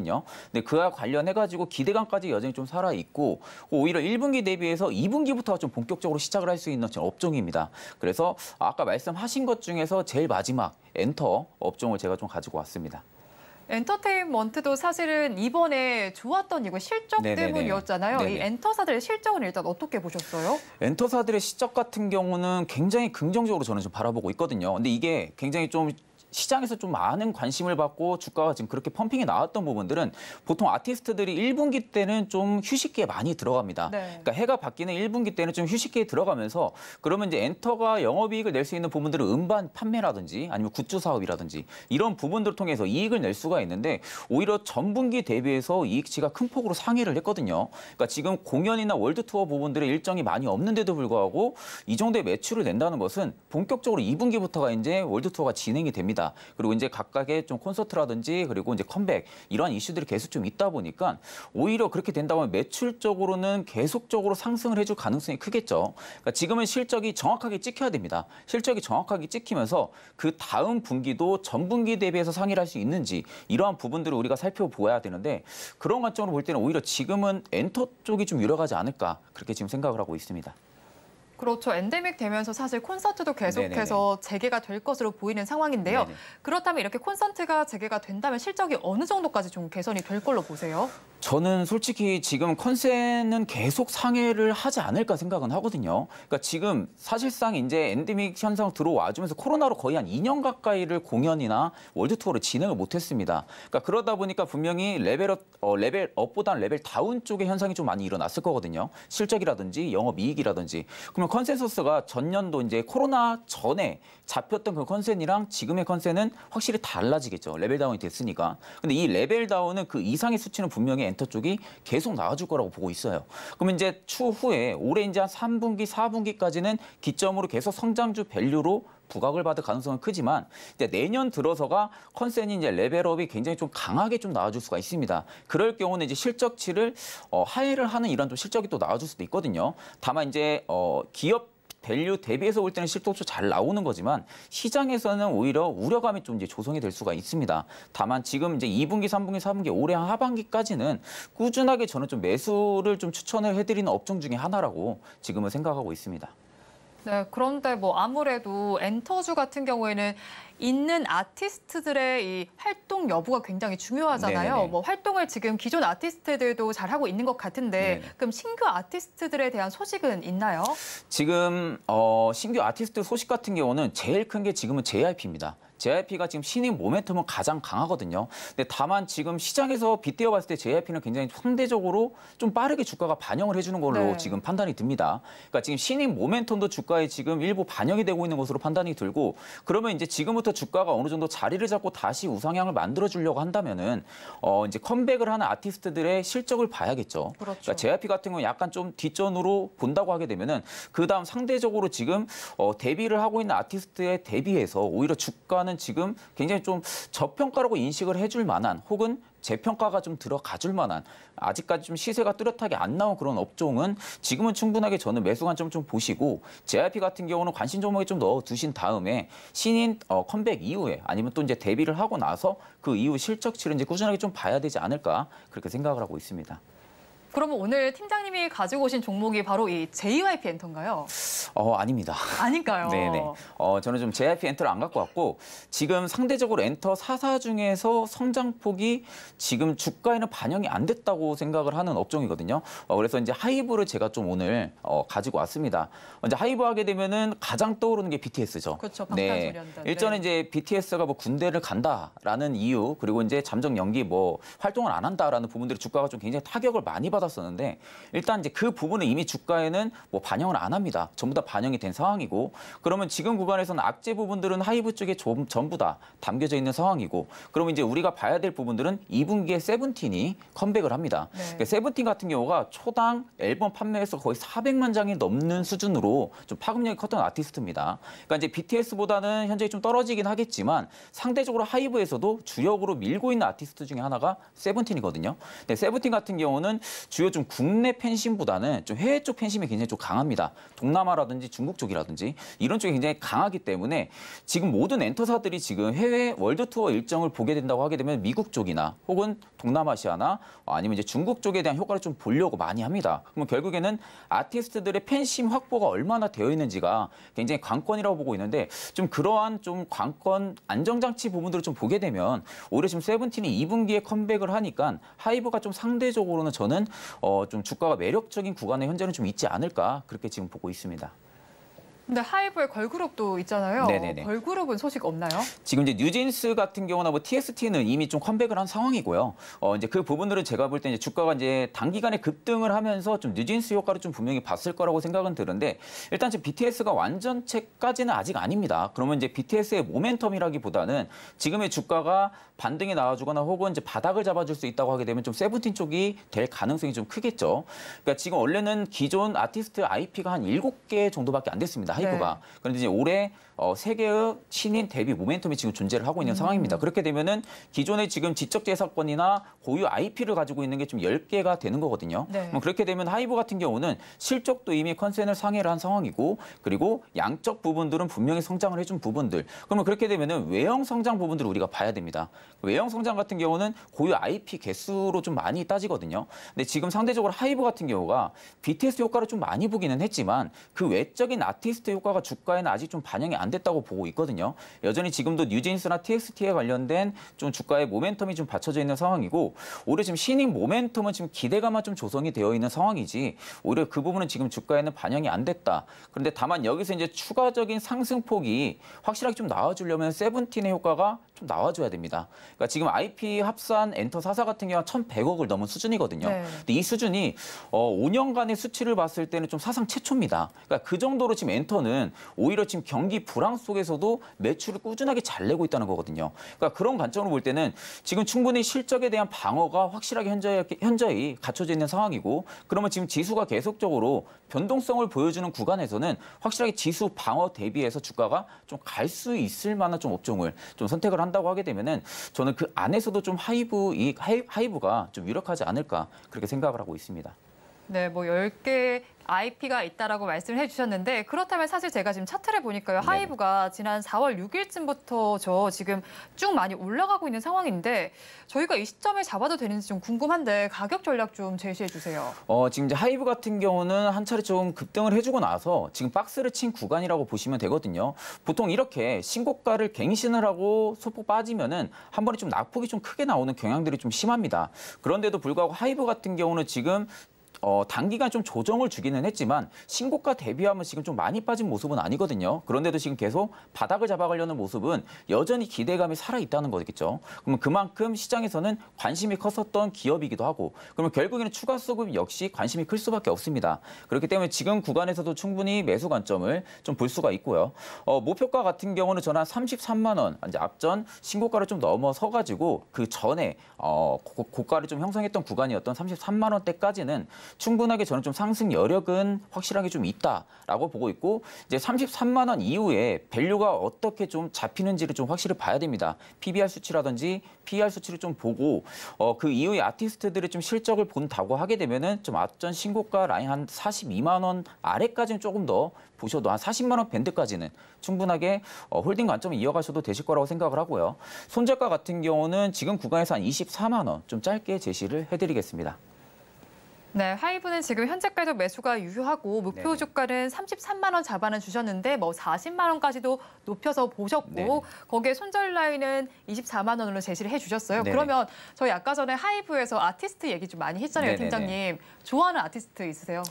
근데 그와 관련해가지고 기대감까지 여전히 좀 살아 있고 오히려 1분기 대비해서 2분기부터 좀 본격적으로 시작을 할 수 있는 업종입니다. 그래서 아까 말씀하신 것 중에서 제일 마지막 엔터 업종을 제가 좀 가지고 왔습니다. 엔터테인먼트도 사실은 이번에 좋았던 이거 실적 네네네. 때문이었잖아요. 네네. 이 엔터사들의 실적은 일단 어떻게 보셨어요? 엔터사들의 실적 같은 경우는 굉장히 긍정적으로 저는 좀 바라보고 있거든요. 근데 이게 굉장히 좀 시장에서 좀 많은 관심을 받고 주가가 지금 그렇게 펌핑이 나왔던 부분들은 보통 아티스트들이 1분기 때는 좀 휴식기에 많이 들어갑니다. 네. 그러니까 해가 바뀌는 1분기 때는 좀 휴식기에 들어가면서 그러면 이제 엔터가 영업이익을 낼 수 있는 부분들은 음반 판매라든지 아니면 굿즈 사업이라든지 이런 부분들을 통해서 이익을 낼 수가 있는데 오히려 전분기 대비해서 이익치가 큰 폭으로 상회를 했거든요. 그러니까 지금 공연이나 월드 투어 부분들의 일정이 많이 없는데도 불구하고 이 정도의 매출을 낸다는 것은 본격적으로 2분기부터가 이제 월드 투어가 진행이 됩니다. 그리고 이제 각각의 좀 콘서트라든지 그리고 이제 컴백 이러한 이슈들이 계속 좀 있다 보니까 오히려 그렇게 된다면 매출적으로는 계속적으로 상승을 해줄 가능성이 크겠죠. 그러니까 지금은 실적이 정확하게 찍혀야 됩니다. 실적이 정확하게 찍히면서 그 다음 분기도 전분기 대비해서 상회를 할 수 있는지 이러한 부분들을 우리가 살펴보아야 되는데 그런 관점으로 볼 때는 오히려 지금은 엔터 쪽이 좀 유력하지 않을까 그렇게 지금 생각을 하고 있습니다. 그렇죠. 엔데믹 되면서 사실 콘서트도 계속해서 재개가 될 것으로 보이는 상황인데요. 네네. 그렇다면 이렇게 콘서트가 재개가 된다면 실적이 어느 정도까지 좀 개선이 될 걸로 보세요? 저는 솔직히 지금 컨센은 계속 상회를 하지 않을까 생각은 하거든요. 그러니까 지금 사실상 이제 엔데믹 현상 들어와주면서 코로나로 거의 한 2년 가까이를 공연이나 월드 투어를 진행을 못했습니다. 그러니까 그러다 보니까 분명히 레벨업보다는 레벨 다운 쪽의 현상이 좀 많이 일어났을 거거든요. 실적이라든지 영업이익이라든지. 그러면 컨센서스가 전년도 이제 코로나 전에 잡혔던 그 컨센이랑 지금의 컨센은 확실히 달라지겠죠. 레벨 다운이 됐으니까. 근데 이 레벨 다운은 그 이상의 수치는 분명히 엔터 쪽이 계속 나와줄 거라고 보고 있어요. 그러면 이제 추후에 올해 이제 한 3분기, 4분기까지는 기점으로 계속 성장주 밸류로 부각을 받을 가능성은 크지만 이제 내년 들어서가 컨센이 이제 레벨업이 굉장히 좀 강하게 좀 나와줄 수가 있습니다. 그럴 경우는 이제 실적치를 하회를 하는 이런 좀 실적이 또 나와줄 수도 있거든요. 다만 이제 기업 밸류 대비해서 볼 때는 실적도 잘 나오는 거지만 시장에서는 오히려 우려감이 좀 이제 조성이 될 수가 있습니다. 다만 지금 이제 2분기, 3분기, 4분기 올해 하반기까지는 꾸준하게 저는 좀 매수를 좀 추천을 해드리는 업종 중에 하나라고 지금은 생각하고 있습니다. 네, 그런데 뭐 아무래도 엔터주 같은 경우에는 있는 아티스트들의 이 활동 여부가 굉장히 중요하잖아요. 네네네. 뭐 활동을 지금 기존 아티스트들도 잘하고 있는 것 같은데 네네. 그럼 신규 아티스트들에 대한 소식은 있나요? 지금 신규 아티스트 소식 같은 경우는 제일 큰 게 지금은 JYP입니다. JYP가 지금 신인 모멘텀은 가장 강하거든요. 근데 다만 지금 시장에서 빗대어 봤을 때 JYP는 굉장히 상대적으로 좀 빠르게 주가가 반영을 해주는 걸로 네. 지금 판단이 듭니다. 그러니까 지금 신인 모멘텀도 주가에 지금 일부 반영이 되고 있는 것으로 판단이 들고 그러면 이제 지금부터 주가가 어느 정도 자리를 잡고 다시 우상향을 만들어 주려고 한다면은 이제 컴백을 하는 아티스트들의 실적을 봐야겠죠. 그렇죠. 그러니까 JYP 같은 경우는 약간 좀 뒷전으로 본다고 하게 되면은 그다음 상대적으로 지금 데뷔를 하고 있는 아티스트에 대비해서 오히려 주가는 지금 굉장히 좀 저평가라고 인식을 해줄 만한 혹은 재평가가 좀 들어가줄 만한 아직까지 좀 시세가 뚜렷하게 안 나온 그런 업종은 지금은 충분하게 저는 매수 관점 좀 보시고 JYP 같은 경우는 관심 종목에 좀 넣어두신 다음에 신인 컴백 이후에 아니면 또 이제 데뷔를 하고 나서 그 이후 실적치를 이제 꾸준하게 좀 봐야 되지 않을까 그렇게 생각을 하고 있습니다. 그러면 오늘 팀장님이 가지고 오신 종목이 바로 이 JYP 엔터인가요? 아닙니다. 아닌가요? 네네. 저는 좀 JYP 엔터를 안 갖고 왔고 지금 상대적으로 엔터 4사 중에서 성장폭이 지금 주가에는 반영이 안 됐다고 생각을 하는 업종이거든요. 그래서 이제 하이브를 제가 좀 오늘 가지고 왔습니다. 이제 하이브 하게 되면은 가장 떠오르는 게 BTS죠. 그렇죠. 방탄소년단. 일전에 이제 BTS가 뭐 군대를 간다라는 이유 그리고 이제 잠정 연기 뭐 활동을 안 한다라는 부분들이 주가가 좀 굉장히 타격을 많이 받았었는데 일단 이제 그 부분은 이미 주가에는 뭐 반영을 안 합니다. 전부 다 반영이 된 상황이고 그러면 지금 구간에서는 악재 부분들은 하이브 쪽에 전부 다 담겨져 있는 상황이고 그러면 이제 우리가 봐야 될 부분들은 2분기에 세븐틴이 컴백을 합니다. 그러니까 세븐틴 같은 경우가 초당 앨범 판매에서 거의 400만 장이 넘는 수준으로 좀 파급력이 컸던 아티스트입니다. 그러니까 이제 BTS보다는 현재 좀 떨어지긴 하겠지만 상대적으로 하이브에서도 주력으로 밀고 있는 아티스트 중에 하나가 세븐틴이거든요. 근데 세븐틴 같은 경우는 주요 좀 국내 팬심보다는 좀 해외 쪽 팬심이 굉장히 좀 강합니다. 동남아라든지 중국 쪽이라든지 이런 쪽이 굉장히 강하기 때문에 지금 모든 엔터사들이 지금 해외 월드 투어 일정을 보게 된다고 하게 되면 미국 쪽이나 혹은 동남아시아나 아니면 이제 중국 쪽에 대한 효과를 좀 보려고 많이 합니다. 그러면 결국에는 아티스트들의 팬심 확보가 얼마나 되어 있는지가 굉장히 관건이라고 보고 있는데 좀 그러한 좀 관건 안정장치 부분들을 좀 보게 되면 오히려 지금 세븐틴이 2분기에 컴백을 하니까 하이브가 좀 상대적으로는 저는 좀 주가가 매력적인 구간에 현재는 좀 있지 않을까 그렇게 지금 보고 있습니다. 근데 하이브의 걸그룹도 있잖아요. 네네네. 걸그룹은 소식 없나요? 지금 이제 뉴진스 같은 경우나 뭐 TXT는 이미 좀 컴백을 한 상황이고요. 이제 그 부분들은 제가 볼 때 이제 주가가 이제 단기간에 급등을 하면서 좀 뉴진스 효과를 좀 분명히 봤을 거라고 생각은 드는데 일단 지금 BTS가 완전체까지는 아직 아닙니다. 그러면 이제 BTS의 모멘텀이라기보다는 지금의 주가가 반등이 나와주거나 혹은 이제 바닥을 잡아줄 수 있다고 하게 되면 좀 세븐틴 쪽이 될 가능성이 좀 크겠죠. 그러니까 지금 원래는 기존 아티스트 IP가 한 7개 정도밖에 안 됐습니다. 하이브가. 네. 그런데 이제 올해 3개의 신인 데뷔 모멘텀이 지금 존재를 하고 있는 상황입니다. 그렇게 되면은 기존의 지금 지적 재산권이나 고유 IP를 가지고 있는 게 좀 10개가 되는 거거든요. 네. 그렇게 되면 하이브 같은 경우는 실적도 이미 컨센을 상회를 한 상황이고 그리고 양적 부분들은 분명히 성장을 해준 부분들. 그러면 그렇게 되면은 외형 성장 부분들을 우리가 봐야 됩니다. 외형 성장 같은 경우는 고유 IP 개수로 좀 많이 따지거든요. 근데 지금 상대적으로 하이브 같은 경우가 BTS 효과를 좀 많이 보기는 했지만 그 외적인 아티스트 효과가 주가에는 아직 좀 반영이 안 됐다고 보고 있거든요. 여전히 지금도 뉴진스나 TXT에 관련된 좀 주가의 모멘텀이 좀 받쳐져 있는 상황이고 오히려 지금 신인 모멘텀은 지금 기대감만 좀 조성이 되어 있는 상황이지 오히려 그 부분은 지금 주가에는 반영이 안 됐다. 그런데 다만 여기서 이제 추가적인 상승폭이 확실하게 좀 나와주려면 세븐틴의 효과가 좀 나와줘야 됩니다. 그러니까 지금 IP 합산 엔터 4사 같은 경우는 1,100억을 넘은 수준이거든요. 네. 근데 이 수준이 5년간의 수치를 봤을 때는 좀 사상 최초입니다. 그러니까 그 정도로 지금 엔터는 오히려 지금 경기 불황 속에서도 매출을 꾸준하게 잘 내고 있다는 거거든요. 그러니까 그런 관점으로 볼 때는 지금 충분히 실적에 대한 방어가 확실하게 현저히 갖춰져 있는 상황이고 그러면 지금 지수가 계속적으로 변동성을 보여주는 구간에서는 확실하게 지수 방어 대비해서 주가가 좀 갈 수 있을 만한 좀 업종을 좀 선택을 한다고 하게 되면은 저는 그 안에서도 좀 하이브가 좀 유력하지 않을까 그렇게 생각을 하고 있습니다. 네, 뭐 10개 IP가 있다라고 말씀을 해주셨는데 그렇다면 사실 제가 지금 차트를 보니까요. 하이브가 지난 4월 6일쯤부터 지금 쭉 많이 올라가고 있는 상황인데 저희가 이 시점에 잡아도 되는지 좀 궁금한데 가격 전략 좀 제시해 주세요. 지금 이제 하이브 같은 경우는 한 차례 좀 급등을 해주고 나서 지금 박스를 친 구간이라고 보시면 되거든요. 보통 이렇게 신고가를 갱신을 하고 소폭 빠지면은 한 번에 좀 낙폭이 좀 크게 나오는 경향들이 좀 심합니다. 그런데도 불구하고 하이브 같은 경우는 지금 단기간 좀 조정을 주기는 했지만 신고가 대비하면 지금 좀 많이 빠진 모습은 아니거든요. 그런데도 지금 계속 바닥을 잡아가려는 모습은 여전히 기대감이 살아있다는 거겠죠. 그러면 그만큼 시장에서는 관심이 컸었던 기업이기도 하고 그러면 결국에는 추가 수급 역시 관심이 클 수밖에 없습니다. 그렇기 때문에 지금 구간에서도 충분히 매수 관점을 좀 볼 수가 있고요. 목표가 같은 경우는 저는 한 33만 원, 이제 앞전 신고가를 좀 넘어서가지고 그 전에 고가를 좀 형성했던 구간이었던 33만 원대까지는 충분하게 저는 좀 상승 여력은 확실하게 좀 있다라고 보고 있고 이제 33만 원 이후에 밸류가 어떻게 좀 잡히는지를 좀 확실히 봐야 됩니다. PBR 수치라든지 PER 수치를 좀 보고 그 이후에 아티스트들의 좀 실적을 본다고 하게 되면은 좀 앞전 신고가 라인 한 42만 원 아래까지는 조금 더 보셔도 한 40만 원 밴드까지는 충분하게 홀딩 관점을 이어가셔도 되실 거라고 생각을 하고요. 손절가 같은 경우는 지금 구간에서 한 24만 원 좀 짧게 제시를 해드리겠습니다. 네, 하이브는 지금 현재까지도 매수가 유효하고 목표 네네. 주가는 33만 원 잡아는 주셨는데 뭐 40만 원까지도 높여서 보셨고 네네. 거기에 손절 라인은 24만 원으로 제시를 해주셨어요. 네네. 그러면 저희 아까 전에 하이브에서 아티스트 얘기 좀 많이 했잖아요, 네네네. 팀장님. 좋아하는 아티스트 있으세요?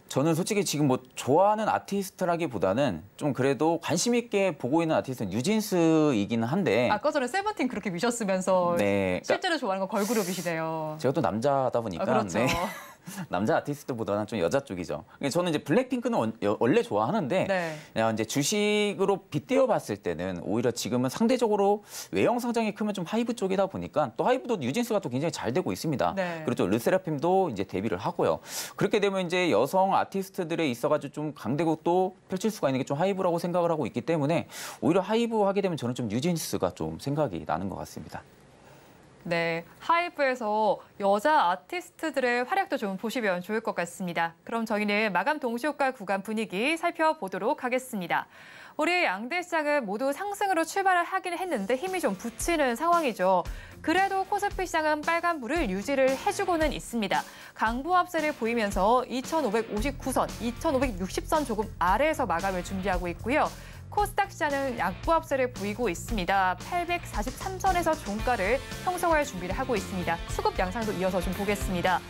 저는 솔직히 지금 뭐 좋아하는 아티스트라기보다는 좀 그래도 관심 있게 보고 있는 아티스트는 뉴진스이기는 한데 아까 전에 세븐틴 그렇게 미셨으면서 네, 그러니까 실제로 좋아하는 건 걸그룹이시네요. 제가 또 남자다 보니까 그렇죠. 네. 남자 아티스트보다는 좀 여자 쪽이죠. 저는 이제 블랙핑크는 원래 좋아하는데 네. 그냥 이제 주식으로 빗대어 봤을 때는 오히려 지금은 상대적으로 외형 성장이 크면 좀 하이브 쪽이다 보니까 또 하이브도 뉴진스가 또 굉장히 잘 되고 있습니다. 네. 그리고 또 르세라핌도 이제 데뷔를 하고요. 그렇게 되면 이제 여성 아티스트들에 있어가지고 좀 강대국도 펼칠 수가 있는 게 좀 하이브라고 생각을 하고 있기 때문에 오히려 하이브 하게 되면 저는 좀 뉴진스가 좀 생각이 나는 것 같습니다. 네, 하이브에서 여자 아티스트들의 활약도 좀 보시면 좋을 것 같습니다. 그럼 저희는 마감 동시효과 구간 분위기 살펴보도록 하겠습니다. 올해 양대 시장은 모두 상승으로 출발을 하긴 했는데 힘이 좀 붙이는 상황이죠. 그래도 코스피 시장은 빨간불을 유지를 해주고는 있습니다. 강보합세를 보이면서 2,559선, 2,560선 조금 아래에서 마감을 준비하고 있고요. 코스닥 시장은 약보합세를 보이고 있습니다. 843선에서 종가를 형성할 준비를 하고 있습니다. 수급 양상도 이어서 좀 보겠습니다.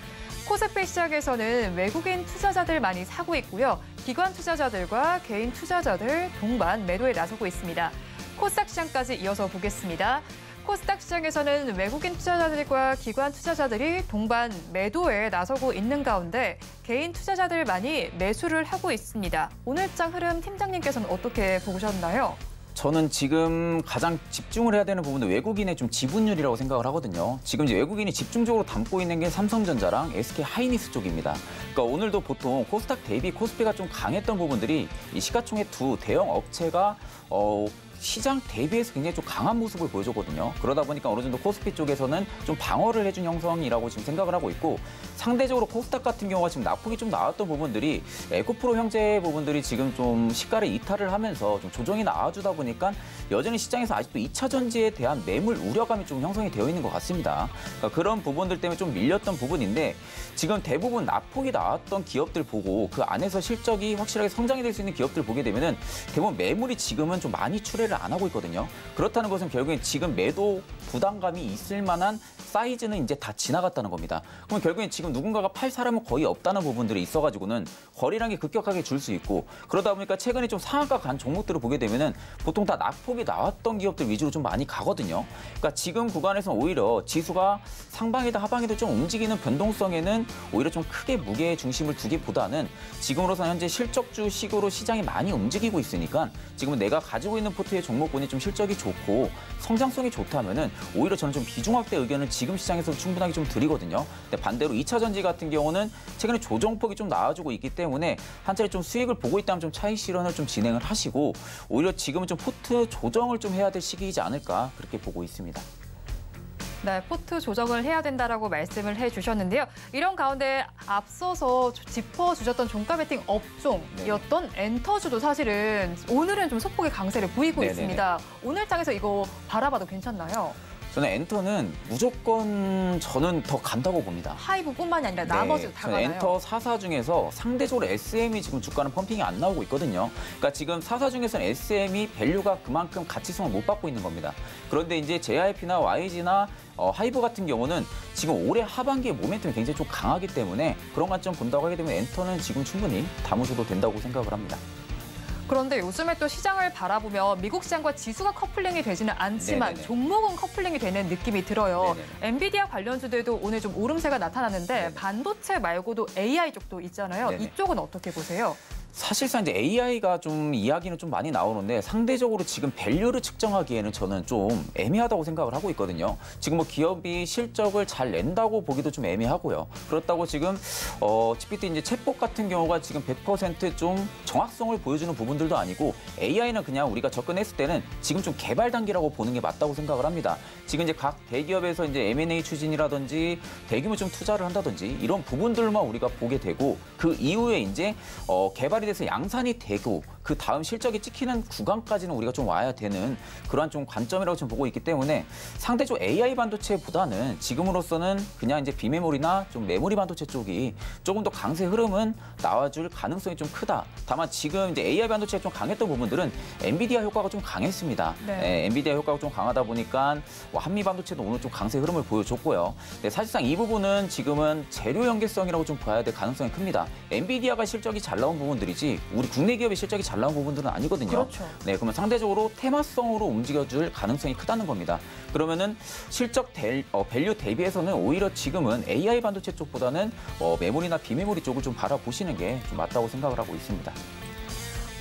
코스피 시장에서는 외국인 투자자들 많이 사고 있고요. 기관 투자자들과 개인 투자자들 동반 매도에 나서고 있습니다. 코스닥 시장까지 이어서 보겠습니다. 코스닥 시장에서는 외국인 투자자들과 기관 투자자들이 동반 매도에 나서고 있는 가운데 개인 투자자들 많이 매수를 하고 있습니다. 오늘장 흐름 팀장님께서는 어떻게 보셨나요? 저는 지금 가장 집중을 해야 되는 부분은 외국인의 좀 지분율이라고 생각을 하거든요. 지금 이제 외국인이 집중적으로 담고 있는 게 삼성전자랑 SK 하이닉스 쪽입니다. 그러니까 오늘도 보통 코스닥 대비 코스피가 좀 강했던 부분들이 이 시가총액 두 대형 업체가 시장 대비해서 굉장히 좀 강한 모습을 보여줬거든요. 그러다 보니까 어느 정도 코스피 쪽에서는 좀 방어를 해준 형성이라고 지금 생각을 하고 있고 상대적으로 코스닥 같은 경우가 지금 낙폭이 좀 나왔던 부분들이 에코프로 형제 부분들이 지금 좀 시가를 이탈을 하면서 좀 조정이 나와주다 보니까 여전히 시장에서 아직도 2차 전지에 대한 매물 우려감이 좀 형성이 되어 있는 것 같습니다. 그러니까 그런 부분들 때문에 좀 밀렸던 부분인데 지금 대부분 낙폭이 나왔던 기업들 보고 그 안에서 실적이 확실하게 성장이 될 수 있는 기업들 보게 되면은 대부분 매물이 지금은 좀 많이 출회를 안 하고 있거든요. 그렇다는 것은 결국엔 지금 매도 부담감이 있을 만한 사이즈는 이제 다 지나갔다는 겁니다. 그럼 결국엔 지금 누군가가 팔 사람은 거의 없다는 부분들이 있어가지고는 거래량이 급격하게 줄 수 있고 그러다 보니까 최근에 좀 상한가 간 종목들을 보게 되면은 보통 다 낙폭이 나왔던 기업들 위주로 좀 많이 가거든요. 그러니까 지금 구간에서는 오히려 지수가 상방이다 하방이다 좀 움직이는 변동성에는 오히려 좀 크게 무게 중심을 두기보다는 지금으로서는 현재 실적주식으로 시장이 많이 움직이고 있으니까 지금은 내가 가지고 있는 포트의 종목군이 좀 실적이 좋고 성장성이 좋다면은 오히려 저는 좀 비중 확대 의견을 지금 시장에서도 충분하게 좀 드리거든요. 근데 반대로 2차 전지 같은 경우는 최근에 조정폭이 좀 나와주고 있기 때문에 한 차례 좀 수익을 보고 있다면 좀 차익 실현을 좀 진행을 하시고 오히려 지금은 좀 포트 조정을 좀 해야 될 시기이지 않을까 그렇게 보고 있습니다. 네, 포트 조정을 해야 된다라고 말씀을 해주셨는데요. 이런 가운데 앞서서 짚어주셨던 종가 베팅 업종이었던 엔터주도 사실은 오늘은 좀 소폭의 강세를 보이고 네네네. 있습니다. 오늘 장에서 이거 바라봐도 괜찮나요? 저는 엔터는 무조건 저는 더 간다고 봅니다. 하이브뿐만이 아니라 나머지도 다 저는 가나요? 엔터 4사 중에서 상대적으로 SM이 지금 주가는 펌핑이 안 나오고 있거든요. 그러니까 지금 4사 중에서는 SM이 밸류가 그만큼 가치성을 못 받고 있는 겁니다. 그런데 이제 JYP나 YG나 하이브 같은 경우는 지금 올해 하반기에 모멘텀이 굉장히 좀 강하기 때문에 그런 관점 본다고 하게 되면 엔터는 지금 충분히 담으셔도 된다고 생각을 합니다. 그런데 요즘에 또 시장을 바라보면 미국 시장과 지수가 커플링이 되지는 않지만 네네네. 종목은 커플링이 되는 느낌이 들어요. 네네네. 엔비디아 관련주들도 오늘 좀 오름세가 나타났는데 네네. 반도체 말고도 AI 쪽도 있잖아요. 네네. 이쪽은 어떻게 보세요? 사실상 이제 AI가 좀 이야기는 좀 많이 나오는데 상대적으로 지금 밸류를 측정하기에는 저는 좀 애매하다고 생각을 하고 있거든요. 지금 뭐 기업이 실적을 잘 낸다고 보기도 좀 애매하고요. 그렇다고 지금 GPT 이제 챗봇 같은 경우가 지금 100% 정확성을 보여주는 부분들도 아니고 AI는 그냥 우리가 접근했을 때는 지금 좀 개발 단계라고 보는 게 맞다고 생각을 합니다. 지금 이제 각 대기업에서 이제 M&A 추진이라든지 대규모 좀 투자를 한다든지 이런 부분들만 우리가 보게 되고 그 이후에 이제 개발이 돼서 양산이 되고 그 다음 실적이 찍히는 구간까지는 우리가 좀 와야 되는 그러한 좀 관점이라고 좀 보고 있기 때문에 상대적 AI 반도체보다는 지금으로서는 그냥 이제 비메모리나 좀 메모리 반도체 쪽이 조금 더 강세 흐름은 나와줄 가능성이 좀 크다. 다만 지금 이제 AI 반도체가 좀 강했던 부분들은 엔비디아 효과가 좀 강했습니다. 네. 엔비디아 효과가 좀 강하다 보니까 한미 반도체도 오늘 좀 강세 흐름을 보여줬고요. 네, 사실상 이 부분은 지금은 재료 연계성이라고 좀 봐야 될 가능성이 큽니다. 엔비디아가 실적이 잘 나온 부분들이지 우리 국내 기업의 실적이 잘 나온 부분들은 아니거든요. 그렇죠. 네, 그러면 상대적으로 테마성으로 움직여줄 가능성이 크다는 겁니다. 그러면은 실적 밸류 대비해서는 오히려 지금은 AI 반도체 쪽보다는 메모리나 비메모리 쪽을 좀 바라보시는 게 좀 맞다고 생각을 하고 있습니다.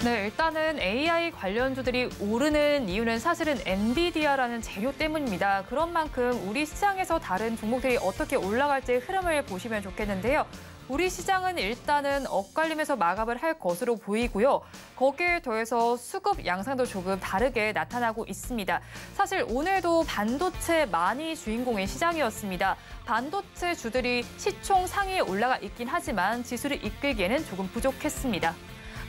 네, 일단은 AI 관련주들이 오르는 이유는 사실은 엔비디아라는 재료 때문입니다. 그런 만큼 우리 시장에서 다른 종목들이 어떻게 올라갈지 흐름을 보시면 좋겠는데요. 우리 시장은 일단은 엇갈림에서 마감을 할 것으로 보이고요. 거기에 더해서 수급 양상도 조금 다르게 나타나고 있습니다. 사실 오늘도 반도체 많이 주인공의 시장이었습니다. 반도체 주들이 시총 상위에 올라가 있긴 하지만 지수를 이끌기에는 조금 부족했습니다.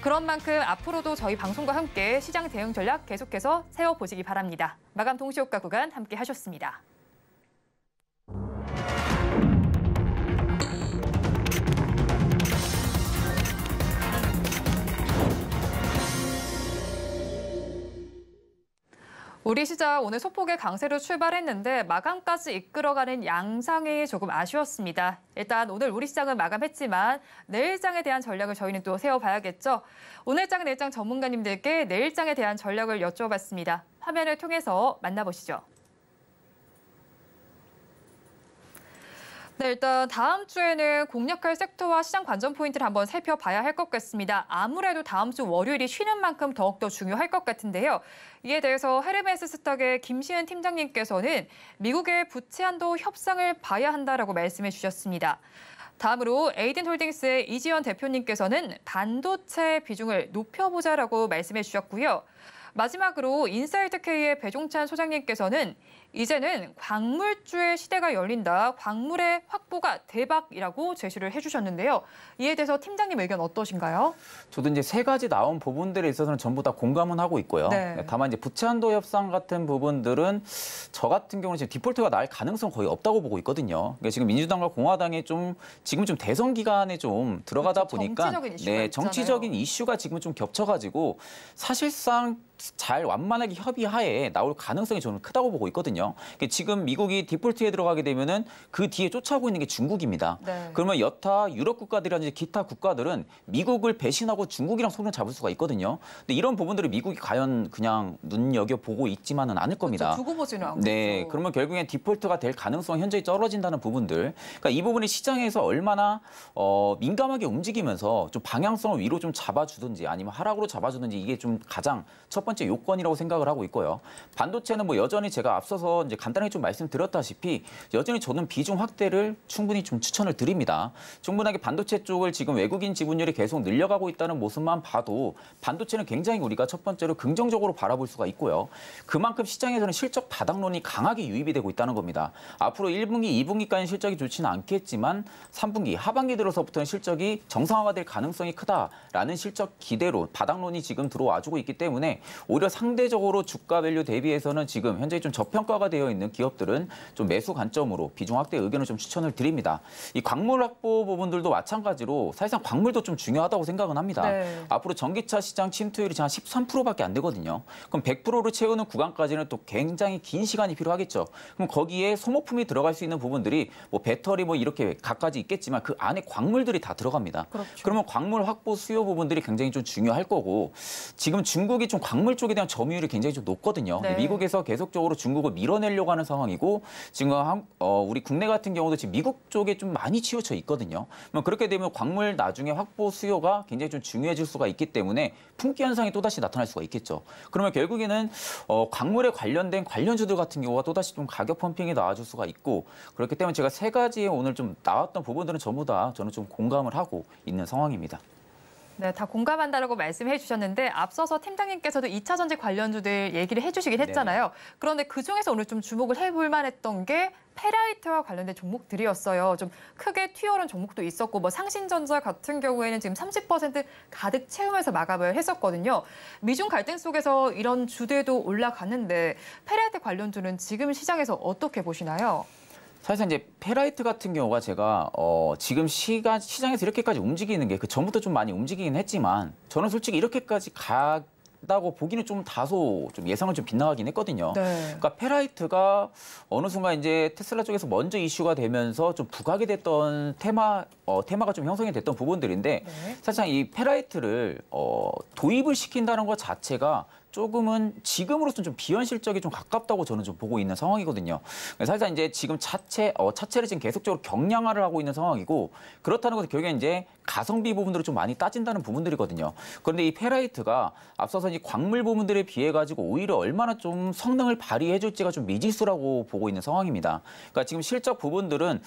그런 만큼 앞으로도 저희 방송과 함께 시장 대응 전략 계속해서 세워보시기 바랍니다. 마감 동시효과 구간 함께 하셨습니다. 우리 시장 오늘 소폭의 강세로 출발했는데 마감까지 이끌어가는 양상이 조금 아쉬웠습니다. 일단 오늘 우리 시장은 마감했지만 내일장에 대한 전략을 저희는 또 세워봐야겠죠. 오늘장, 내일장 전문가님들께 내일장에 대한 전략을 여쭤봤습니다. 화면을 통해서 만나보시죠. 네, 일단 다음 주에는 공략할 섹터와 시장 관전 포인트를 한번 살펴봐야 할 것 같습니다. 아무래도 다음 주 월요일이 쉬는 만큼 더욱더 중요할 것 같은데요. 이에 대해서 헤르메스 스탁의 김시은 팀장님께서는 미국의 부채 한도 협상을 봐야 한다라고 말씀해 주셨습니다. 다음으로 에이든홀딩스의 이지연 대표님께서는 반도체 비중을 높여보자라고 말씀해 주셨고요. 마지막으로 인사이트K의 배종찬 소장님께서는 이제는 광물주의 시대가 열린다. 광물의 확보가 대박이라고 제시를 해주셨는데요. 이에 대해서 팀장님 의견 어떠신가요? 저도 이제 세 가지 나온 부분들에 있어서는 전부 다 공감은 하고 있고요. 네. 다만 이제 부채 한도 협상 같은 부분들은 저 같은 경우는 지금 디폴트가 날 가능성 거의 없다고 보고 있거든요. 그러니까 지금 민주당과 공화당이 지금 좀 대선 기간에 좀 들어가다 그렇죠. 보니까 정치적인 이슈가 정치적인 이슈가 지금 좀 겹쳐가지고 사실상 잘 완만하게 협의하에 나올 가능성이 저는 크다고 보고 있거든요. 지금 미국이 디폴트에 들어가게 되면은 그 뒤에 쫓아오고 있는 게 중국입니다. 네. 그러면 여타 유럽 국가들이라든지 기타 국가들은 미국을 배신하고 중국이랑 손을 잡을 수가 있거든요. 근데 이런 부분들을 미국이 과연 그냥 눈여겨보고 있지만은 않을 겁니다. 그렇죠. 두고 보지는 않고. 네, 그러면 결국엔 디폴트가 될 가능성이 현저히 떨어진다는 부분들. 그러니까 이 부분이 시장에서 얼마나 민감하게 움직이면서 좀 방향성을 위로 좀 잡아주든지 아니면 하락으로 잡아주든지 이게 좀 가장 첫 번째 요건이라고 생각을 하고 있고요. 반도체는 뭐 여전히 제가 앞서서 이제 간단하게 좀 말씀드렸다시피 여전히 저는 비중 확대를 충분히 좀 추천을 드립니다. 충분하게 반도체 쪽을 지금 외국인 지분율이 계속 늘려가고 있다는 모습만 봐도 반도체는 굉장히 우리가 첫 번째로 긍정적으로 바라볼 수가 있고요. 그만큼 시장에서는 실적 바닥론이 강하게 유입이 되고 있다는 겁니다. 앞으로 1분기, 2분기까지는 실적이 좋지는 않겠지만 3분기, 하반기 들어서부터는 실적이 정상화될 가능성이 크다라는 실적 기대로 바닥론이 지금 들어와주고 있기 때문에 오히려 상대적으로 주가 밸류 대비해서는 지금 현재 좀 저평가가 되어 있는 기업들은 좀 매수 관점으로 비중 확대 의견을 좀 추천을 드립니다. 이 광물 확보 부분들도 마찬가지로 사실상 광물도 좀 중요하다고 생각은 합니다. 네. 앞으로 전기차 시장 침투율이 한 13%밖에 안 되거든요. 그럼 100%를 채우는 구간까지는 또 굉장히 긴 시간이 필요하겠죠. 그럼 거기에 소모품이 들어갈 수 있는 부분들이 뭐 배터리 뭐 이렇게 갖가지 있겠지만 그 안에 광물들이 다 들어갑니다. 그렇죠. 그러면 광물 확보 수요 부분들이 굉장히 좀 중요할 거고 지금 중국이 좀 광물 쪽에 대한 점유율이 굉장히 좀 높거든요. 네. 미국에서 계속적으로 중국을 밀어내려고 하는 상황이고 지금 우리 국내 같은 경우도 지금 미국 쪽에 좀 많이 치우쳐 있거든요. 그렇게 되면 광물 나중에 확보 수요가 굉장히 좀 중요해질 수가 있기 때문에 품귀 현상이 또다시 나타날 수가 있겠죠. 그러면 결국에는 광물에 관련된 관련주들 같은 경우가 또다시 좀 가격 펌핑이 나와줄 수가 있고 그렇기 때문에 제가 세 가지에 오늘 좀 나왔던 부분들은 전부 다 저는 좀 공감을 하고 있는 상황입니다. 네, 다 공감한다라고 말씀해 주셨는데 앞서서 팀장님께서도 2차 전지 관련주들 얘기를 해주시긴 했잖아요. 네네. 그런데 그중에서 오늘 좀 주목을 해볼 만했던 게 페라이트와 관련된 종목들이었어요. 좀 크게 튀어오른 종목도 있었고 뭐 상신전자 같은 경우에는 지금 30% 가득 채우면서 마감을 했었거든요. 미중 갈등 속에서 이런 주들도 올라갔는데 페라이트 관련주는 지금 시장에서 어떻게 보시나요? 사실상 이제 페라이트 같은 경우가 제가 지금 시장에서 이렇게까지 움직이는 게 그 전부터 좀 많이 움직이긴 했지만 저는 솔직히 이렇게까지 다고 보기는 좀 다소 좀 예상을 좀 빗나가긴 했거든요. 네. 그러니까 페라이트가 어느 순간 이제 테슬라 쪽에서 먼저 이슈가 되면서 좀 부각이 됐던 테마가 좀 형성이 됐던 부분들인데 네. 사실상 이 페라이트를 도입을 시킨다는 것 자체가 조금은 지금으로서는 좀 비현실적이 좀 가깝다고 저는 좀 보고 있는 상황이거든요. 사실상 이제 지금 차체를 지금 계속적으로 경량화를 하고 있는 상황이고 그렇다는 것은 결국엔 이제 가성비 부분들을 좀 많이 따진다는 부분들이거든요. 그런데 이 페라이트가 앞서서 이 광물 부분들에 비해 가지고 오히려 얼마나 좀 성능을 발휘해 줄지가 좀 미지수라고 보고 있는 상황입니다. 그러니까 지금 실적 부분들은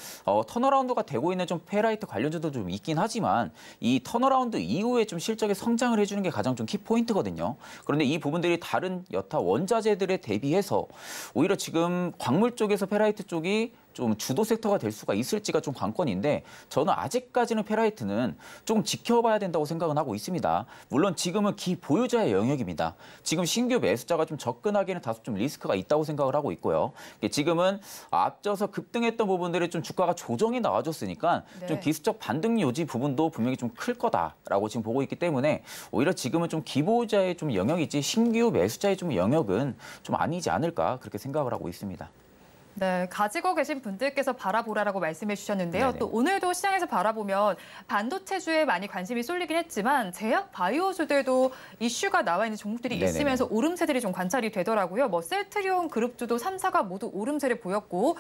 턴어라운드가 되고 있는 좀 페라이트 관련주도 좀 있긴 하지만 이 턴어라운드 이후에 좀 실적에 성장을 해주는 게 가장 좀 키포인트거든요. 그런데 이 부분들이 다른 여타 원자재들에 대비해서 오히려 지금 광물 쪽에서 페라이트 쪽이 좀 주도 섹터가 될 수가 있을지가 좀 관건인데 저는 아직까지는 페라이트는 조금 지켜봐야 된다고 생각은 하고 있습니다. 물론 지금은 기보유자의 영역입니다. 지금 신규 매수자가 좀 접근하기에는 다소 좀 리스크가 있다고 생각을 하고 있고요. 지금은 앞서서 급등했던 부분들이 좀 주가가 조정이 나와줬으니까 네. 좀 기술적 반등 요지 부분도 분명히 좀 클 거다라고 지금 보고 있기 때문에 오히려 지금은 좀 기보유자의 좀 영역이지 신규 매수자의 좀 영역은 좀 아니지 않을까 그렇게 생각을 하고 있습니다. 네, 가지고 계신 분들께서 바라보라라고 말씀해 주셨는데요. 네네. 또 오늘도 시장에서 바라보면 반도체주에 많이 관심이 쏠리긴 했지만 제약 바이오주들도 이슈가 나와 있는 종목들이 네네. 있으면서 오름세들이 좀 관찰이 되더라고요. 뭐 셀트리온 그룹주도 3사가 모두 오름세를 보였고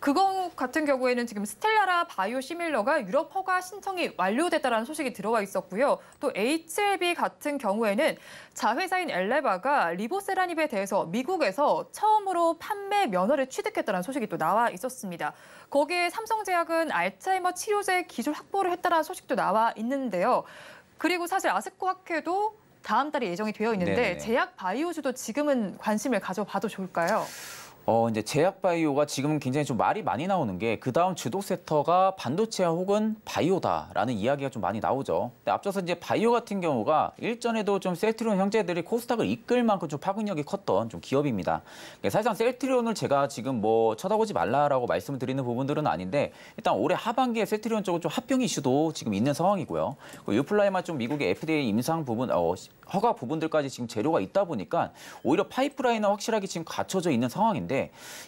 그거 같은 경우에는 지금 스텔라라 바이오시밀러가 유럽 허가 신청이 완료됐다는 소식이 들어와 있었고요. 또 HLB 같은 경우에는 자회사인 엘레바가 리보세라닙에 대해서 미국에서 처음으로 판매 면허를 취득했다는 소식이 또 나와 있었습니다. 거기에 삼성제약은 알츠하이머 치료제 기술 확보를 했다는 소식도 나와 있는데요. 그리고 사실 아스코화학회도 다음 달에 예정이 되어 있는데 네네. 제약 바이오주도 지금은 관심을 가져봐도 좋을까요? 이제 제약 바이오가 지금은 굉장히 좀 말이 많이 나오는 게 그다음 주도 섹터가 반도체와 혹은 바이오다라는 이야기가 좀 많이 나오죠. 근데 앞서서 이제 바이오 같은 경우가 일전에도 좀 셀트리온 형제들이 코스닥을 이끌 만큼 좀 파급력이 컸던 좀 기업입니다. 사실상 셀트리온을 제가 지금 뭐 쳐다보지 말라라고 말씀을 드리는 부분들은 아닌데 일단 올해 하반기에 셀트리온 쪽은 좀 합병 이슈도 지금 있는 상황이고요. 유플라이마 좀 미국의 FDA 임상 부분 허가 부분들까지 지금 재료가 있다 보니까 오히려 파이프라인은 확실하게 지금 갖춰져 있는 상황인데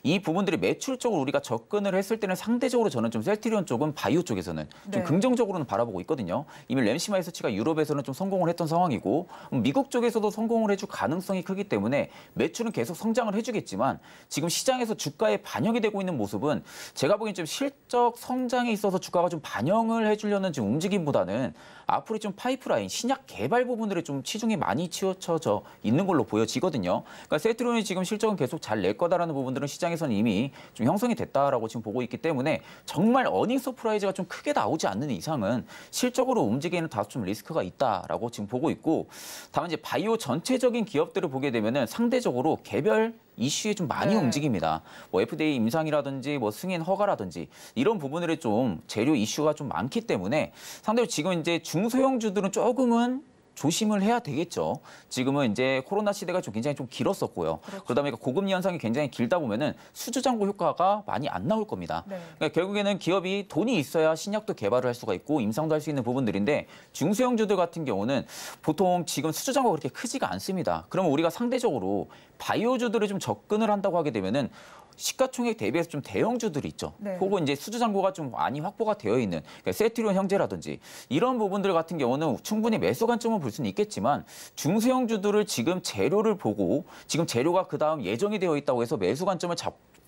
이 부분들이 매출적으로 우리가 접근을 했을 때는 상대적으로 저는 좀 셀트리온 쪽은 바이오 쪽에서는 좀 네. 긍정적으로는 바라보고 있거든요. 이미 램시마 에스치가 유럽에서는 좀 성공을 했던 상황이고 미국 쪽에서도 성공을 해줄 가능성이 크기 때문에 매출은 계속 성장을 해주겠지만 지금 시장에서 주가에 반영이 되고 있는 모습은 제가 보기엔 좀 실적 성장에 있어서 주가가 좀 반영을 해주려는 지금 움직임보다는 앞으로 좀 파이프라인, 신약 개발 부분들에 좀 치중이 많이 치우쳐져 있는 걸로 보여지거든요. 그러니까 셀트리온이 지금 실적은 계속 잘 낼 거다라는 부분들은 시장에서는 이미 좀 형성이 됐다라고 지금 보고 있기 때문에 정말 어닝 서프라이즈가 좀 크게 나오지 않는 이상은 실적으로 움직이는 다소 좀 리스크가 있다라고 지금 보고 있고 다만 이제 바이오 전체적인 기업들을 보게 되면은 상대적으로 개별 이슈에 좀 많이 움직입니다. 뭐 FDA 임상이라든지 뭐 승인 허가라든지 이런 부분들에 좀 재료 이슈가 좀 많기 때문에 상대로 지금 이제 중소형주들은 조금은 조심을 해야 되겠죠. 지금은 이제 코로나 시대가 좀 굉장히 좀 길었었고요. 그렇죠. 그러다 보니까 고금리 현상이 굉장히 길다 보면은 수주장고 효과가 많이 안 나올 겁니다. 네. 그러니까 결국에는 기업이 돈이 있어야 신약도 개발을 할 수가 있고 임상도 할 수 있는 부분들인데 중소형주들 같은 경우는 보통 지금 수주장고가 그렇게 크지가 않습니다. 그러면 우리가 상대적으로 바이오주들을 좀 접근을 한다고 하게 되면은 시가총액 대비해서 좀 대형주들이 있죠. 네. 혹은 이제 수주장고가 좀 많이 확보가 되어 있는 그러니까 셀트리온 형제라든지 이런 부분들 같은 경우는 충분히 매수 관점을 볼 수는 있겠지만 중소형주들을 지금 재료를 보고 지금 재료가 그다음 예정이 되어 있다고 해서 매수 관점을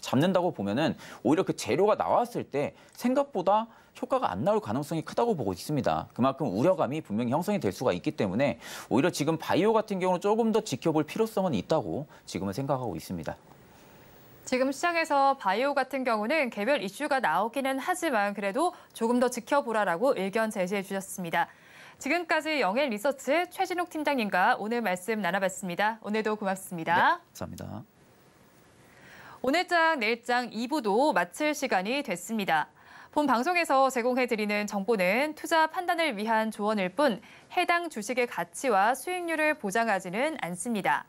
잡는다고 보면은 오히려 그 재료가 나왔을 때 생각보다 효과가 안 나올 가능성이 크다고 보고 있습니다. 그만큼 우려감이 분명히 형성이 될 수가 있기 때문에 오히려 지금 바이오 같은 경우는 조금 더 지켜볼 필요성은 있다고 지금은 생각하고 있습니다. 지금 시장에서 바이오 같은 경우는 개별 이슈가 나오기는 하지만 그래도 조금 더 지켜보라라고 의견 제시해 주셨습니다. 지금까지 영앤 리서치 최진욱 팀장님과 오늘 말씀 나눠봤습니다. 오늘도 고맙습니다. 네, 감사합니다. 오늘장 내일장 2부도 마칠 시간이 됐습니다. 본 방송에서 제공해드리는 정보는 투자 판단을 위한 조언일 뿐 해당 주식의 가치와 수익률을 보장하지는 않습니다.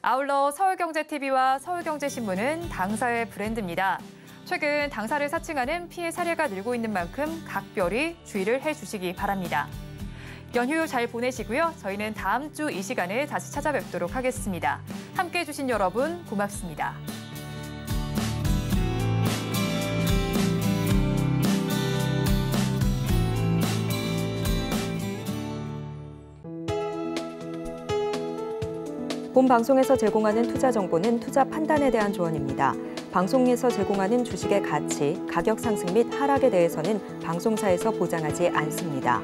아울러 서울경제TV와 서울경제신문은 당사의 브랜드입니다. 최근 당사를 사칭하는 피해 사례가 늘고 있는 만큼 각별히 주의를 해주시기 바랍니다. 연휴 잘 보내시고요. 저희는 다음 주 이 시간에 다시 찾아뵙도록 하겠습니다. 함께해 주신 여러분 고맙습니다. 본 방송에서 제공하는 투자 정보는 투자 판단에 대한 조언입니다. 방송에서 제공하는 주식의 가치, 가격 상승 및 하락에 대해서는 방송사에서 보장하지 않습니다.